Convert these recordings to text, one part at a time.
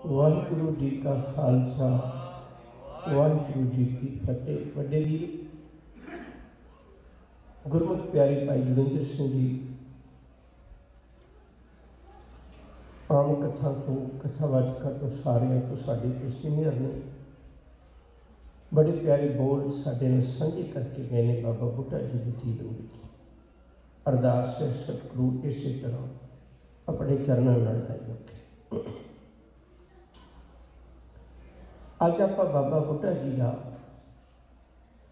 वाहिगुरु जी का खालसा वाहिगुरु जी की फतेह। वड्डे वीर गुरमुख प्यारे भाई जोगिंदर सिंह जी आम कथा तो कथावाचक तो सारिया तो साढ़े तो सीनियर ने बड़े प्यारे बोल साढ़े ने साझे करके गए ने बाबा बुढ़ा जी के जीवन में। अरदास है सतगुरु इस तरह अपने चरणों में रखे। अज आप बाबा बुढ़ा जी का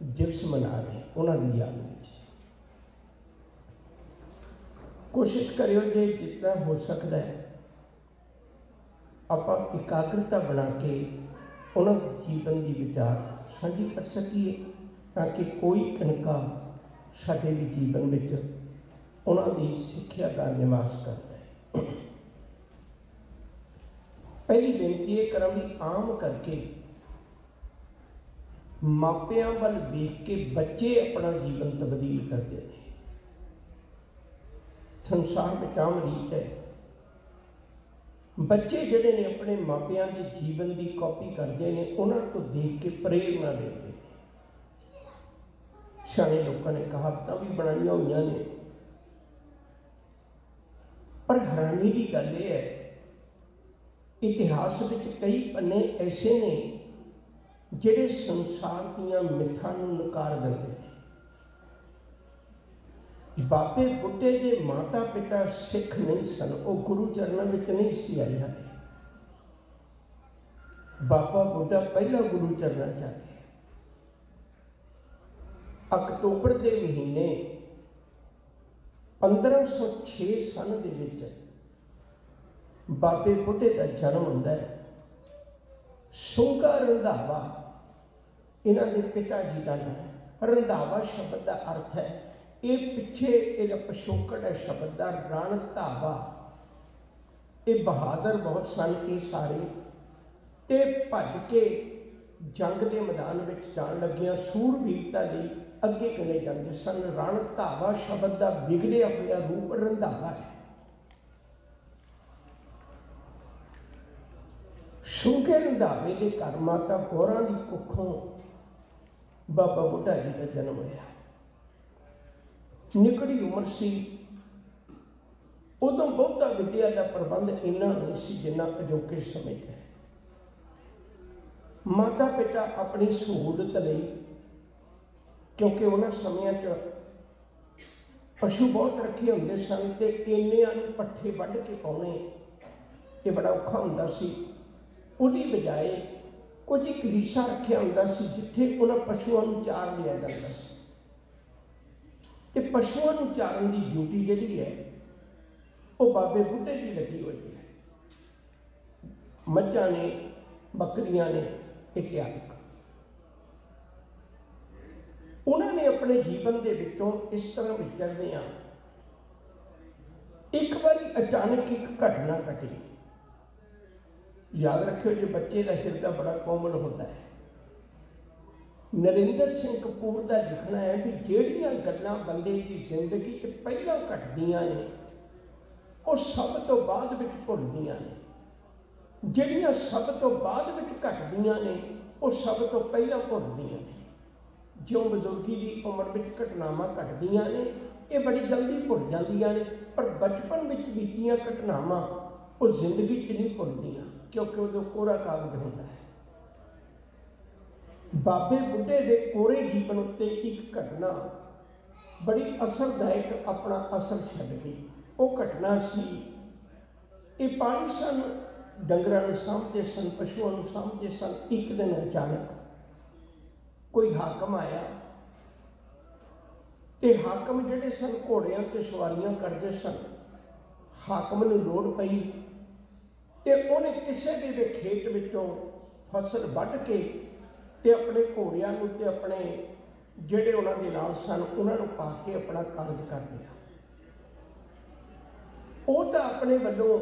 दिवस मना रहे उन्होंने याद में कोशिश करियो जे जितना हो सकता है आप एकाग्रता बना के उन्होंने जीवन की विचार साझी कर सकीए ताकि कोई कणका साढ़े भी जीवन में उन्होंने सिक्ख्या का निवास करता है। पहली बेनती ये करा भी आम करके मापियां वाल देख के बच्चे अपना जीवन तब्दील करते हैं। संसार में आम रीत है बच्चे जोड़े ने अपने मापियां के जीवन की कॉपी करते हैं, उन्होंने को देख के प्रेरणा देते हैं। सियाने लोगों ने कहावत भी बनाई हुई ने, पर हैरानी की गल यह है इतिहास में कई पन्ने ऐसे ने जिहड़े संसार दीआं मिथां नूं नकार दिंदे हैं। बाबे बुढ़े के माता पिता सिख नहीं सन, वो गुरु चरणों में नहीं सी आए हैं। बाबा बुढ़ा पहला गुरु चरणों च आ गया। अक्तूबर के महीने 1506 सन दे विच बाबे बुढ़े का जन्म होता है। सुंगा रंधावा इन्हां दे पिता जी का नाम। रंधावा शब्द का अर्थ है ये पिछे ये पिछोकड़ है शब्द का रण धावा। ये बहादुर बहुत सन ये सारे ते भज के जंग के मैदान में जान लगिया सूरबीरता लिए अगे चले जाते सन। रण धावा शब्द का बिगड़े अपना रूप रंधावा है। सूखे रंधावे के घर माता गौरा की कुखों बाबा बुढ़ा जी का जन्म होया। निकड़ी उम्र सी उदों बहुता विद्या का प्रबंध इन्ना नहीं सी जिन्ना अजोके समय है। माता पिता अपनी सहूलत लई क्योंकि उन्होंने समय पशु बहुत रखे होंगे सन तो इन्नियां पट्ठे वढ़ के पाने ये बड़ा औखा होंदा सी। उहदी बजाय कुछ एक हिस्सा रखा होंदा सी जिथे उन्होंने पशुओं को चार लिया जाता सी। ते पशुओं को चारन की ड्यूटी जिहड़ी है वो बाबे बुढ़े की लगी हुई है। मझां ने बकरियां ने इत्यादि उन्होंने अपने जीवन के विचों इस तरह विचरदियां एक बारी अचानक एक घटना घटी। याद रखियो जो बच्चे का हिरदा बड़ा कोमल होता है। नरेंद्र सिंह कपूर का लिखना है भी ਜਿਹੜੀਆਂ गल्लां बंदे की जिंदगी च पहला घटदियां ने वो सब तो बाद विच भुलदियां ने, ਜਿਹੜੀਆਂ सब तो बाद विच घटदियां ने वो सब तो पहला भुलदियां ने। जो बजुर्गी की उम्र विच घटनावां घटदियां ने ये बड़ी जल्दी भुल जांदियां ने, पर बचपन विच बीतियां घटनावां वो जिंदगी च नहीं भुलदियां क्योंकि उदों कोरा कागज होंदा है। बाबे बुढ़े के कोरे जीवन उत्ते एक घटना बड़ी असरदायक अपना असर छड्ड गई। वो घटना सी ये पानी सन डंगरां नूं सामभदे सन पशुओं नूं सामभदे सन। एक दिन अचानक कोई हाकम आया ते हाकम जिहड़े सन घोड़ियां ते सवारियां करदे सन। हाकम नूं लोड़ पई ते उहने किसे भी खेत विचों फसल वढ़ के ते अपने घोड़ियां नूं ते अपने जिहड़े उन्हां दे नाल सन उन्हां नूं पा के अपना कारज कर लिया। वो तो अपने वल्लों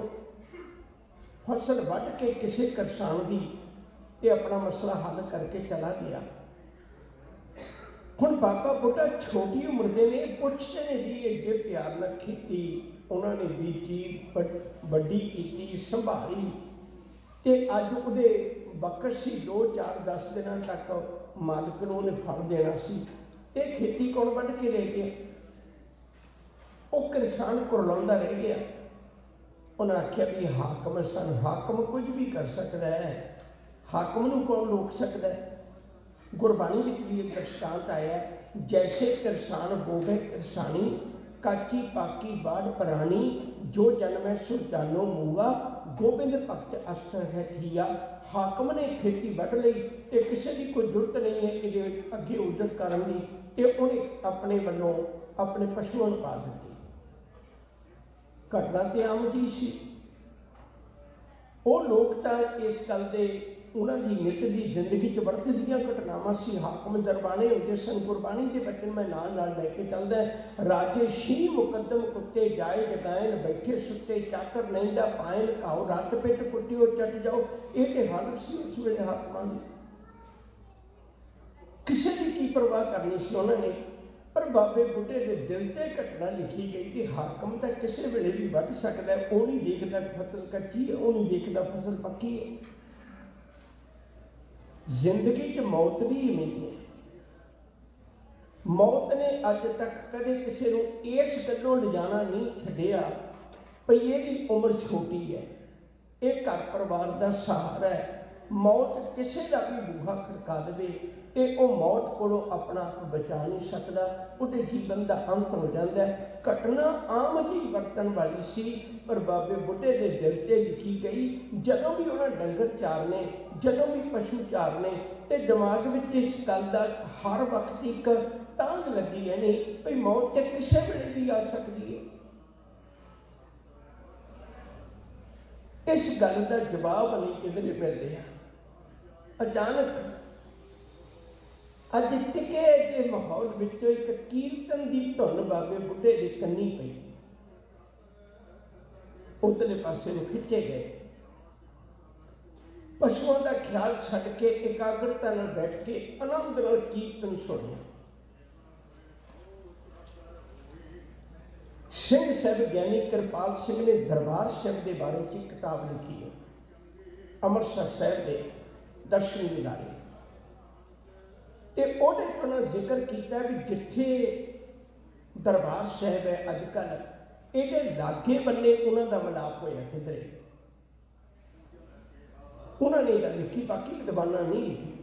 फसल वढ़ के किसी किसान की ते अपना मसला हल करके चला गया। हुण बाबा बुढ़ा छोटी उम्र दे ने पुछते ने भी एडे प्यार नाल खेती उन्होंने बीजी वड्डी की संभाली ਤੇ ਅੱਜ ਉਹਦੇ ਬਕਸ ਸੀ 2-4-10 ਦਿਨਾਂ ਤੱਕ ਮਾਲਕ ਨੂੰ ਉਹਨੇ ਫਲ ਦੇਣਾ ਸੀ। ਇਹ ਖੇਤੀ ਕੌਣ ਵੱਢ ਕੇ ਲੈ ਗਿਆ? ਉਹ ਕਿਸਾਨ ਕੁਰਲਾਉਂਦਾ ਰਹਿ ਗਿਆ। ਉਹਨਾਂ ਆਖਿਆ ਵੀ ਹਾਕਮ ਸਨ, ਹਾਕਮ ਕੁਝ ਵੀ ਕਰ ਸਕਦਾ ਹੈ, ਹਾਕਮ ਨੂੰ ਕੌਣ ਰੋਕ ਸਕਦਾ ਹੈ? ਗੁਰਬਾਣੀ ਵਿੱਚ ਵੀ ਇੱਕ ਦ੍ਰਿਸ਼ਟਾਂਤ ਆਇਆ, ਜੈਸੇ ਕਿਰਸਾਨ ਬੋਵੇ ਕਿਰਸਾਨੀ, ਕਾਚੀ ਪਾਕੀ ਬਾੜ ਪ੍ਰਾਣੀ, ਜੋ ਜਨਮੈ ਸੋ ਜਾਨੋ ਮੂਆ, ਗੋਬਿੰਦ ਭਗਤ ਅਸਤਰ ਹੈ ਥੀਆ। ਹਾਕਮ ਨੇ ਖੇਤੀ ਵੱਢ ਲਈ ਤੇ ਕਿਸੇ ਦੀ ਕੋਈ ਜ਼ਰੂਰਤ ਨਹੀਂ ਹੈ ਇਹਦੇ ਅੱਗੇ ਉਜਰਤ ਕਰਨ ਦੀ, ਤੇ ਉਹਨੇ ਆਪਣੇ ਵੱਲੋਂ ਆਪਣੇ ਪਸ਼ੂਆਂ ਨੂੰ ਪਾਲ ਦਿੱਤੀ। ਘਟਨਾ ਤੇ ਆਮ ਜੀ ਸੀ। ਉਹ ਲੋਕ ਤਾਂ ਇਸ ਗੱਲ ਦੇ ਉਹਨਾਂ ਦੀ ਨਿੱਤ ਦੀ ਜ਼ਿੰਦਗੀ 'ਚ ਵਰਤਦੀਆਂ ਘਟਨਾਵਾਂ ਸੀ। ਹਾਕਮ ਦਰਬਾਨੇ ਹੁੰਦੇ ਸਨ। ਗੁਰਬਾਣੀ ਦੇ ਬਚਨ ਮੈਂ ਨਾਲ ਨਾਲ ਲੈ ਕੇ ਚੱਲਦਾ, ਰਾਜੇ ਸ਼ੀ ਮੁਕੱਦਮ ਕੁੱਤੇ ਜਾਏ ਜਗਾਇਨ, ਬੈਠੇ ਸੁੱਤੇ ਚਾਕਰ ਨਹੀਂਦਾ ਪਾਇਨ, ਘਾਓ ਰੱਤ ਪਿੱਟ ਕੁੱਟਿਓ ਚੱਟ ਜਾਓ। ਇਹ ਤੇ ਹਾਲਤ ਸੀ ਉਸ ਵੇਲੇ ਹਾਕਮਾਂ ਦੀ। ਕਿਸੇ ਦੀ ਕੀ ਪਰਵਾਹ ਕਰਨੀ ਸੀ ਉਹਨਾਂ ਨੇ। ਪਰ ਬਾਬੇ ਬੁੱਢੇ ਦੇ ਦਿਲ ਤੇ ਘਟਨਾ ਲਿਖੀ ਗਈ ਕਿ ਹਾਕਮ ਤਾਂ ਕਿਸੇ ਵੇਲੇ ਵੀ ਵੱਢ ਸਕਦਾ। ਉਹ ਨਹੀਂ ਦੇਖਦਾ ਫਸਲ ਕੱਚੀ ਹੈ, ਉਹ ਨਹੀਂ ਦੇਖਦਾ ਫਸਲ ਪੱਕੀ ਹੈ। ਜ਼ਿੰਦਗੀ 'ਚ ਮੌਤ ਵੀ ਇਵੇਂ ਹੈ। ਮੌਤ ਨੇ ਅੱਜ ਤੱਕ ਕਦੇ ਕਿਸੇ ਨੂੰ ਇਸ ਗੱਲੋਂ ਲਿਜਾਣਾ ਨਹੀਂ ਛੱਡਿਆ ਭਈ ਇਹਦੀ ਉਮਰ ਛੋਟੀ ਹੈ, ਇਹ ਘਰ ਪਰਿਵਾਰ ਦਾ ਸਹਾਰਾ ਹੈ। ਮੌਤ ਕਿਸੇ ਦਾ ਵੀ ਬੂਹਾ ਖੜਕਾ ਦੇਵੇ ਤੇ ਉਹ ਮੌਤ ਕੋਲੋਂ ਆਪਣਾ ਆਪ ਬਚਾ ਨਹੀਂ ਸਕਦਾ, ਉਹਦੇ ਜੀਵਨ ਦਾ ਅੰਤ ਹੋ ਜਾਂਦਾ ਹੈ। ਘਟਨਾ ਆਮ ਜੀ ਵਰਤਣ ਵਾਲੀ ਸੀ, ਪਰ ਬਾਬੇ ਬੁੱਢੇ ਦੇ ਦਿਲ 'ਤੇ ਲਿਖੀ ਗਈ। ਜਦੋਂ ਵੀ ਉਹਨਾਂ ਡੰਗਰ ਚਾਰਨੇ, ਜਦੋਂ ਵੀ ਪਸ਼ੂ ਚਾਰਨੇ, ਤੇ ਦਿਮਾਗ ਵਿੱਚ ਇਸ ਗੱਲ ਦਾ ਹਰ ਵਕਤ ਇੱਕ ਤਾਂਘ ਲੱਗੀ ਰਹਿਣੀ ਭਈ ਮੌਤ ਤੇ ਕਿਸੇ ਵੇਲੇ ਵੀ ਆ ਸਕਦੀ ਹੈ। ਇਸ ਗੱਲ ਦਾ ਜਵਾਬ ਨਹੀਂ ਕਿਧਰੇ ਮਿਲ ਰਿਹਾ। ਅਚਾਨਕ ਅੱਜ ਟਿਕੇ ਦੇ ਮਾਹੌਲ ਵਿੱਚੋਂ ਇੱਕ ਕੀਰਤਨ ਦੀ ਧੁਨ ਬਾਬੇ ਬੁੱਢੇ ਦੇ ਕੰਨੀ ਪਈ। ਉਧਰਲੇ ਪਾਸੇ ਨੂੰ ਖਿੱਚੇ ਗਏ। ਪਸ਼ੂਆਂ ਦਾ ਖਿਆਲ ਛੱਡ ਕੇ ਇਕਾਗਰਤਾ ਨਾਲ ਬੈਠ ਕੇ ਆਨੰਦ ਨਾਲ ਕੀਰਤਨ ਸੁਣਿਆ। ਸਿੰਘ ਸਾਹਿਬ ਗਿਆਨੀ ਕਿਰਪਾਲ ਸਿੰਘ ਨੇ ਦਰਬਾਰ ਸਾਹਿਬ ਦੇ ਬਾਰੇ 'ਚ ਇੱਕ ਕਿਤਾਬ ਲਿਖੀ ਹੈ, ਅੰਮ੍ਰਿਤਸਰ ਸਾਹਿਬ ਦੇ ਦਰਸ਼ਨ ਦਿਦਾਰੇ। ਤੇ ਉਹਦੇ ਤੋਂ ਜ਼ਿਕਰ ਕੀਤਾ ਵੀ ਜਿੱਥੇ ਦਰਬਾਰ ਸਾਹਿਬ ਹੈ ਅੱਜ ਕੱਲ੍ਹ, ਇਹਦੇ ਲਾਗੇ ਬੰਨੇ ਉਹਨਾਂ ਦਾ ਮਿਲਾਪ ਹੋਇਆ ਕਿਧਰੇ। ਉਹਨਾਂ ਨੇ ਗੱਲ ਲਿਖੀ, ਬਾਕੀ ਵਿਦਵਾਨਾਂ ਨਹੀਂ ਲਿਖੀ।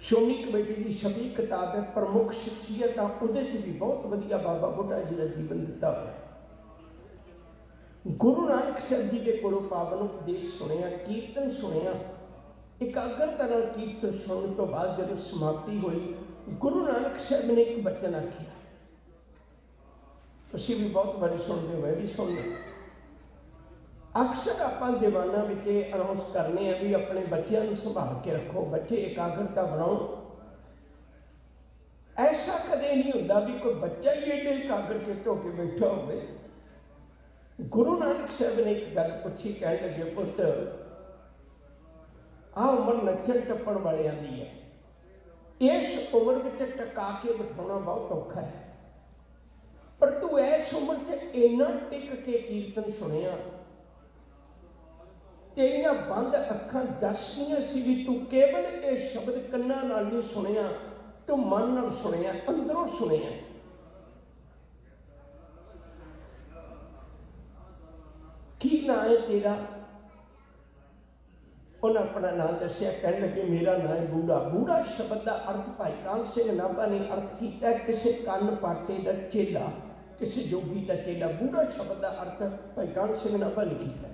ਸ਼੍ਰੋਮਣੀ ਕਮੇਟੀ ਦੀ ਛਪੀ ਕਿਤਾਬ ਹੈ ਪ੍ਰਮੁੱਖ ਸ਼ਖਸੀਅਤਾਂ, ਉਹਦੇ 'ਚ ਵੀ ਬਹੁਤ ਵਧੀਆ ਬਾਬਾ ਬੁੱਢਾ ਜੀ ਦਾ ਜੀਵਨ ਦਿੱਤਾ ਹੋਇਆ। ਗੁਰੂ ਨਾਨਕ ਸਾਹਿਬ ਜੀ ਦੇ ਕੋਲੋਂ ਪਾਵਨ ਉਪਦੇਸ਼ ਸੁਣਿਆ, ਕੀਰਤਨ ਸੁਣਿਆ। ਇਕਾਗਰਤਾ ਨਾਲ ਕੀਰਤਨ ਸੁਣਨ ਤੋਂ ਬਾਅਦ ਜਦੋਂ ਸਮਾਪਤੀ ਹੋਈ, ਗੁਰੂ ਨਾਨਕ ਸਾਹਿਬ ਨੇ ਇੱਕ ਬਚਨ ਆਖਿਆ। ਤੁਸੀਂ ਵੀ ਬਹੁਤ ਵਾਰੀ ਸੁਣਦੇ ਹੋ, ਮੈਂ ਵੀ ਸੁਣਦਾ। ਅਕਸਰ ਆਪਾਂ ਦੀਵਾਨਾਂ ਵਿੱਚ ਇਹ ਅਨਾਉਂਸ ਕਰਨੇ ਆ ਵੀ ਆਪਣੇ ਬੱਚਿਆਂ ਨੂੰ ਸੰਭਾਲ ਕੇ ਰੱਖੋ, ਬੱਚੇ ਇਕਾਗਰਤਾ ਬਣਾਓ। ਐਸਾ ਕਦੇ ਨਹੀਂ ਹੁੰਦਾ ਵੀ ਕੋਈ ਬੱਚਾ ਹੀ ਇਹਦੇ ਇਕਾਗਰ ਚਿੱਤ ਹੋ ਕੇ ਬੈਠਾ ਹੋਵੇ। ਗੁਰੂ ਨਾਨਕ ਸਾਹਿਬ ਨੇ ਇੱਕ ਗੱਲ ਪੁੱਛੀ, ਕਹਿਣ ਲੱਗੇ, ਪੁੱਤ ਆਹ ਉਮਰ ਨੱਚਣ ਟੱਪਣ ਵਾਲਿਆਂ ਦੀ ਹੈ, ਇਸ ਉਮਰ ਵਿੱਚ ਟਕਾ ਕੇ ਬਿਠਾਉਣਾ ਬਹੁਤ ਔਖਾ ਹੈ, ਪਰ ਤੂੰ ਇਸ ਉਮਰ 'ਚ ਇੰਨਾ ਟਿਕ ਕੇ ਕੀਰਤਨ ਸੁਣਿਆ, ਤੇਰੀਆਂ ਬੰਦ ਅੱਖਾਂ ਦੱਸਦੀਆਂ ਸੀ ਵੀ ਤੂੰ ਕੇਵਲ ਇਹ ਸ਼ਬਦ ਕੰਨਾਂ ਨਾਲ ਨਹੀਂ ਸੁਣਿਆ, ਤੂੰ ਮਨ ਨਾਲ ਸੁਣਿਆ, ਅੰਦਰੋਂ ਸੁਣਿਆ। ਕੀ ਨਾਂ ਹੈ ਤੇਰਾ? ਉਹਨਾਂ ਆਪਣਾ ਨਾਮ ਦੱਸਿਆ। ਕਹਿਣ ਲੱਗੇ, ਮੇਰਾ ਨਾਂ ਹੈ ਬੂੜਾ। ਬੂੜਾ ਸ਼ਬਦ ਦਾ ਅਰਥ ਭਾਈ ਕਾਨ ਸਿੰਘ ਨਾਭਾ ਨੇ ਅਰਥ ਕੀਤਾ ਕਿਸੇ ਕੰਨ ਪਾਟੇ ਦਾ ਚੇਲਾ, ਕਿਸੇ ਜੋਗੀ ਦਾ ਚੇਲਾ। ਬੂੜਾ ਸ਼ਬਦ ਦਾ ਅਰਥ ਭਾਈ ਕਾਨ ਸਿੰਘ ਨਾਭਾ ਨੇ ਕੀਤਾ।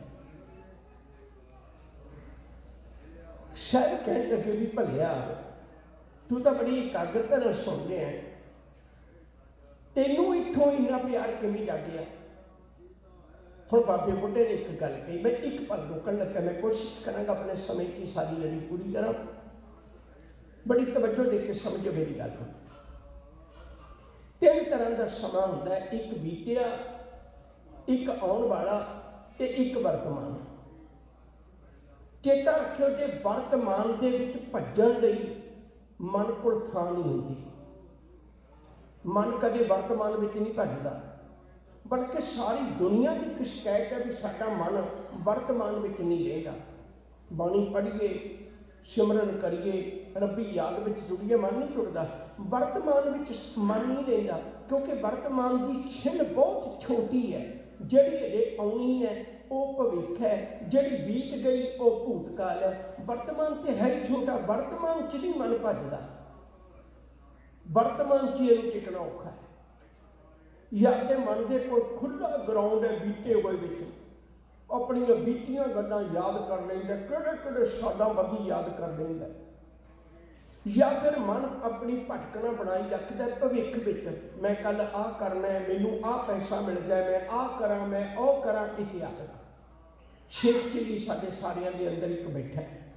ਸ਼ਾਇਦ ਕਹਿਣ ਲੱਗੇ ਵੀ ਭਲਿਆ ਤੂੰ ਤਾਂ ਬੜੀ ਇਕਾਗਰਤਾ ਨਾਲ ਸੁਣ ਰਿਹਾ, ਤੈਨੂੰ ਇੱਥੋਂ ਇੰਨਾ ਪਿਆਰ ਕਿਵੇਂ ਜਾਗਿਆ? ਹੁਣ ਬਾਬੇ ਬੁੱਢੇ ਨੇ ਇੱਕ ਗੱਲ ਕਹੀ, ਮੈਂ ਇੱਕ ਪਲ ਰੁਕਣ ਲੱਗਾ, ਮੈਂ ਕੋਸ਼ਿਸ਼ ਕਰਾਂਗਾ ਆਪਣੇ ਸਮੇਂ ਦੀ ਸਾਰੀ ਲੜੀ ਪੂਰੀ ਕਰਾਂ। ਬੜੀ ਤਵੱਜੋ ਦੇ ਕੇ ਸਮਝੋ ਮੇਰੀ ਗੱਲ। ਤਿੰਨ ਤਰ੍ਹਾਂ ਦਾ ਸਮਾਂ ਹੁੰਦਾ, ਇੱਕ ਬੀਤਿਆ, ਇੱਕ ਆਉਣ ਵਾਲਾ ਤੇ ਇੱਕ ਵਰਤਮਾਨ। ਚੇਤਾ ਰੱਖਿਓ, ਜੇ ਵਰਤਮਾਨ ਦੇ ਵਿੱਚ ਭੱਜਣ ਲਈ ਮਨ ਕੋਲ ਥਾਂ ਨਹੀਂ ਹੁੰਦੀ। ਮਨ ਕਦੇ ਵਰਤਮਾਨ ਵਿੱਚ ਨਹੀਂ ਭੱਜਦਾ। बल्कि सारी दुनिया की एक शिकायत है भी साडा मन वर्तमान में नहीं रहेगा। बाणी पढ़िए, सिमरन करिए, रब्बी याद में जुड़िए, मन नहीं जुड़ता। वर्तमान में मन नहीं रहता, क्योंकि वर्तमान की छिन बहुत छोटी है। जिहड़ी अजे आउणी है वो भविख है, जिहड़ी बीत गई वो भूतकाल है। वर्तमान तो है ही छोटा, वर्तमान च नहीं मन भजदा, वर्तमान च इहनूं टिकना औखा है। या तो मन के कोल खुला ग्राउंड है बीते हुए विच, अपनियां बीतियां गल्लां याद कर लैंदा, किहड़े-किहड़े सालां बधी याद कर लैंदा। या फिर मन अपनी भटकना बनाई रखता भविख विच, मैं कल आ करना है, मैनू आ पैसा मिल जाए, मैं आ करा, मैं ओ करा, इतिहास शेख चिली साडे सारियां दे अंदर एक बैठा है।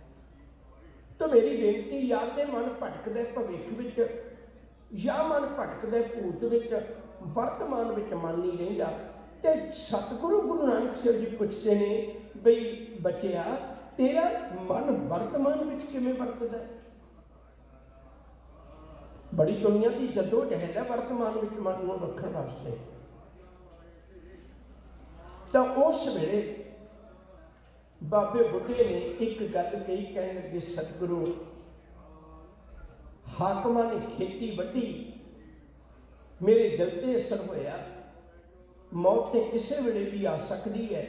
तो मेरी बेनती, या तो मन भटकदा भविख विच, या मन भटकदा भूत विच, वर्तमान विच मन नहीं रहिंदा। ते सतगुरु गुरु नानक साहिब जी पुछते ने बई बच्चिया, तेरा मन वर्तमान विच किवें वरतदा है? बड़ी दुनिया की जदोजहद है वर्तमान में मन को रखने वास्ते। तो उस वेले बाबे बुढ़े ने एक गल कही, कहने लगे सतगुरु, हाकमां ने खेती वड्डी, मेरे दिल ते असर होया, मौत तो किसी वेले भी आ सकती है,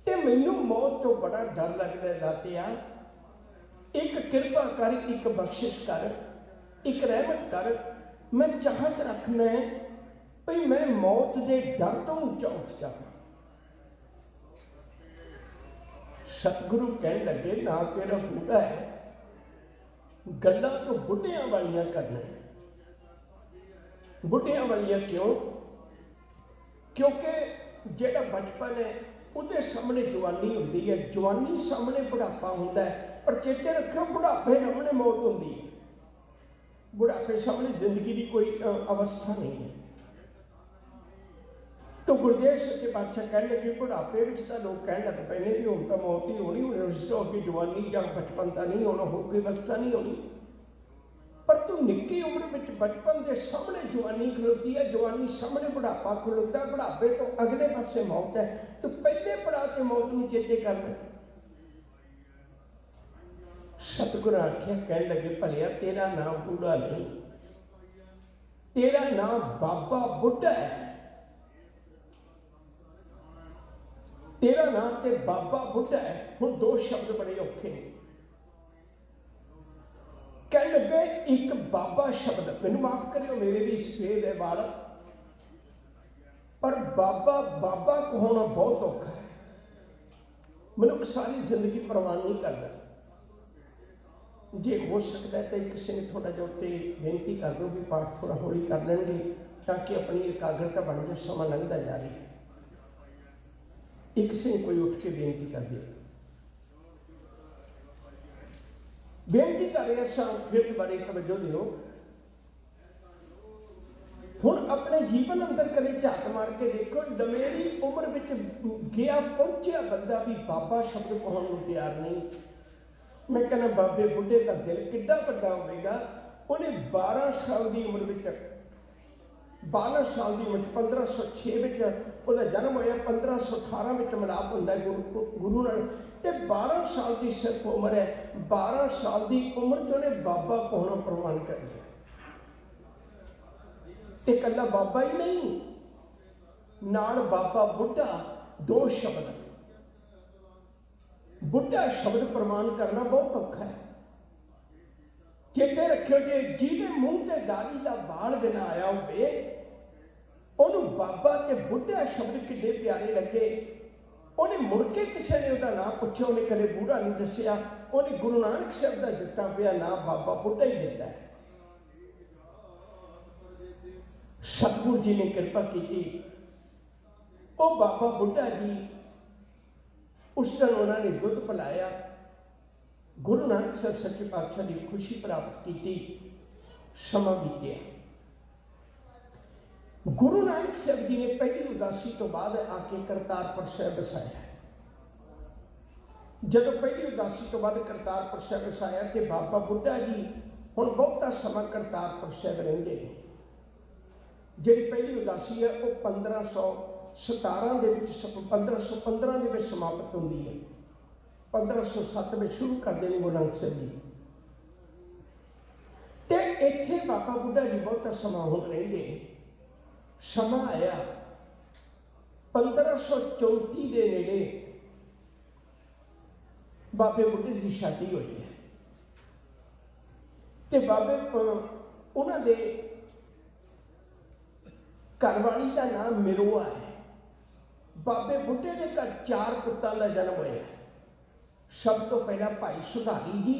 ते मैनू मौत तो बड़ा डर लगता है। दातिया एक किरपा कर, एक बख्शिश कर, एक रहमत कर, मैं चाहत रखना है भाई मैं मौत के डर तो ऊंचा उठ जाऊँ। सतगुरु कहने लगे, ना तेरा बूढ़ा है, गल्लां तो बुढ़ियां वालियां करना। बुढ़ियां वालियां क्यों? क्योंकि जेड़ा बचपन है उसके सामने जवानी होती है, जवानी सामने बुढ़ापा होता है, पर चेते रखो बुढ़ापे सामने मौत होती है। बुढ़ापे सामने जिंदगी की कोई अवस्था नहीं है। तो गुरुदेव सच्चे पातशाह कहने लगे, बुढ़ापे में तो लोग कहने लग पे भी हूँ तो मौत ही होनी, उस तो अगे जवानी या बचपन का नहीं होना, हो कोई अवस्था नहीं होनी। पर तू निक्की उम्र में बचपन के सामने जवानी खलोती है, जवानी सामने बुढ़ापा खलोता है, बुढ़ापे तो अगले पासे मौत है। तो पहले पड़ा के मौत में चेते करना। सतगुरु आख्या, कहने लगे, भलिया तेरा नाम बूढ़ा नहीं, तेरा नाम बाबा बुढ़ा है। तेरा नाम ते बाबा बुढ़ा है। हुण दो शब्द बड़े औखे ने। कहने लगे, एक बाबा शब्द, मैनूं माफ करियो मेरे भी सफेद है बाल, पर बाबा बाबा कहना बहुत औखा है। मनुख सारी जिंदगी प्रवान नहीं करता। जे हो सकता है तो किसी ने थोड़ा जो उत्ते बेनती कर दो भी पाठ थोड़ा हौली कर लेंगे, ताकि अपनी एकाग्रता बन जाए, समा लंघता जा रही है। एक किसी ने कोई उठ के बेनती कर दिया, बेनती कर रहे सा, फिर बारे तवज्जो दिओ। हुण अपने जीवन अंदर कदे झात मार के देखो, दमेरी उम्र में गया पहुंचा बंदा भी बाबा शब्द कहने को तैयार नहीं। मैं कहना बाबे बुढ़े का दिल किड्डा वड्डा होगा। उन्हें 12 साल की उम्र में, 12 साल की उम्र 1506 में जन्म होया, 1518 में मिलाप होंदा है गुरु नाल, ते 12 साल की सिर्फ उम्र है। 12 साल की उम्र च उन्हें बाबा कहना प्रवान कर दिया। कला बाबा ही नहीं, नाल बाबा बुढ़ा, दो शब्द। बुढ़ा शब्द प्रमाण करना बहुत औखा है। चेते रखियो, जे जिहदे मूँह ते दाढ़ी का बाल बिना आया होवे, उन्होंने बाबा ते बुढ़ा शब्द कितने प्यारे लगे। उन्हें मुड़ के किसी ने उसका नाम पूछा, उन्हें कदे बूढ़ा नहीं दसिया। उन्हें गुरु नानक साहब का दिता पिया नाम बाबा बुढ़ा ही दिता है। सतगुरु जी ने कृपा की, वो बाबा बुढ़ा जी उस दिन उन्होंने दुध पिलाया। गुरु नानक साहब सच्चे पातशाह की खुशी प्राप्त की। समा बीतिया। गुरु नानक साहब जी ने पहली उदासी तो बाद आके करतारपुर साहिब बसाया। जब पहली उदासी तो बाद करतारपुर साहिब बसाया कि बाबा बुढ़ा जी हुण बहुता समा करतारपुर साहिब रहिंदे। ਜਿਹੜੀ ਪਹਿਲੀ ਉਦਾਸੀ ਹੈ ਉਹ 1517 ਦੇ ਵਿੱਚ 1515 ਦੇ ਵਿੱਚ ਸਮਾਪਤ ਹੁੰਦੀ ਹੈ। 1507 ਵਿੱਚ ਸ਼ੁਰੂ ਕਰਦੇ ਨੇ ਗੁਰੂ ਨਾਨਕ ਸਾਹਿਬ ਜੀ। ਤੇ ਇੱਥੇ ਬਾਬਾ ਬੁੱਢਾ ਜੀ ਬਹੁਤਾ ਸਮਾਂ ਹੁਣ ਰਹਿੰਦੇ। ਸਮਾਂ ਆਇਆ 1534 ਦੇ ਨੇੜੇ ਬਾਬੇ ਬੁੱਢੇ ਦੀ ਸ਼ਾਦੀ ਹੋਈ ਹੈ ਤੇ ਬਾਬੇ ਉਹਨਾਂ ਦੇ ਘਰਵਾਲੀ ਦਾ ਨਾਮ ਮਿਰੋਆ ਹੈ। ਬਾਬੇ ਬੁੱਢੇ ਦੇ ਘਰ 4 ਪੁੱਤਾਂ ਦਾ ਜਨਮ ਹੋਇਆ। ਸਭ ਤੋਂ ਪਹਿਲਾਂ ਭਾਈ ਸੁਧਾਰੀ ਜੀ,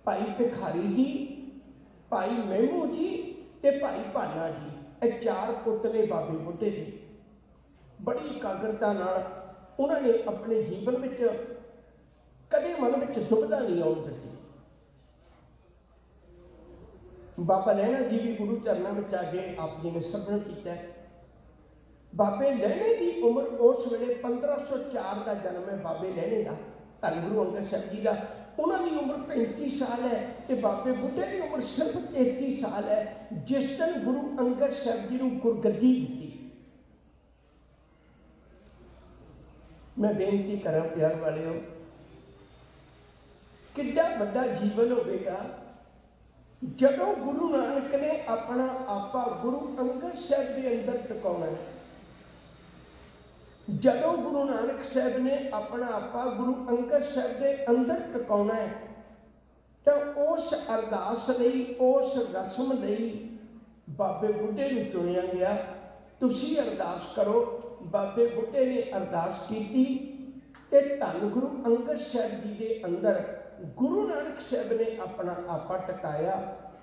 ਭਾਈ ਭਿਖਾਰੀ ਜੀ, ਭਾਈ ਮਹਿਮੂ ਜੀ ਤੇ ਭਾਈ ਭਾਨਾ ਜੀ। ਇਹ 4 ਪੁੱਤ ਨੇ ਬਾਬੇ ਬੁੱਢੇ ਦੇ। ਬੜੀ ਇਕਾਗਰਤਾ ਨਾਲ ਉਹਨਾਂ ਨੇ ਆਪਣੇ ਜੀਵਨ ਵਿੱਚ ਕਦੇ ਮਨ ਵਿੱਚ ਦੁਬਿਧਾ ਨਹੀਂ ਆਉਣ ਦਿੱਤੀ। ਬਾਬਾ ਲਹਿਣਾ ਜੀ ਵੀ ਗੁਰੂ ਚਰਨਾਂ ਵਿੱਚ ਆ ਕੇ ਆਪ ਜੀ ਨੇ ਸਰਵਣ ਕੀਤਾ। ਬਾਬੇ ਲਹਿਣੇ ਦੀ ਉਮਰ ਉਸ ਵੇਲੇ 1504 ਦਾ ਜਨਮ ਹੈ ਬਾਬੇ ਲਹਿਣੇ ਦਾ, ਧੰਨ ਗੁਰੂ ਅੰਗਦ ਸਾਹਿਬ ਜੀ ਦਾ। ਉਹਨਾਂ ਦੀ ਉਮਰ 35 ਸਾਲ ਹੈ ਤੇ ਬਾਬੇ ਬੁੱਢੇ ਦੀ ਉਮਰ ਸਿਰਫ 33 ਸਾਲ ਹੈ ਜਿਸ ਦਿਨ ਗੁਰੂ ਅੰਗਦ ਸਾਹਿਬ ਜੀ ਨੂੰ ਗੁਰਗੱਦੀ ਦਿੱਤੀ। ਮੈਂ ਬੇਨਤੀ ਕਰਾਂ ਪਿਆਰ ਵਾਲਿਓ, ਕਿੱਡਾ ਵੱਡਾ ਜੀਵਨ ਹੋਵੇਗਾ ਜਦੋਂ ਗੁਰੂ ਨਾਨਕ ਨੇ ਆਪਣਾ ਆਪਾ ਗੁਰੂ ਅੰਗਦ ਸਾਹਿਬ ਦੇ ਅੰਦਰ ਟਿਕਾਉਣਾ ਹੈ। ਜਦੋਂ ਗੁਰੂ ਨਾਨਕ ਸਾਹਿਬ ਨੇ ਆਪਣਾ ਆਪਾ ਗੁਰੂ ਅੰਗਦ ਸਾਹਿਬ ਦੇ ਅੰਦਰ ਟਿਕਾਉਣਾ ਹੈ ਤਾਂ ਉਸ ਅਰਦਾਸ ਲਈ, ਉਸ ਰਸਮ ਲਈ ਬਾਬੇ ਬੁੱਢੇ ਨੂੰ ਚੁਣਿਆ ਗਿਆ। ਤੁਸੀਂ ਅਰਦਾਸ ਕਰੋ। ਬਾਬੇ ਬੁੱਢੇ ਨੇ ਅਰਦਾਸ ਕੀਤੀ ਤੇ ਧੰਨ ਗੁਰੂ ਅੰਗਦ ਸਾਹਿਬ ਜੀ ਦੇ ਅੰਦਰ ਗੁਰੂ ਨਾਨਕ ਸਾਹਿਬ ਨੇ ਆਪਣਾ ਆਪਾ ਟਿਕਾਇਆ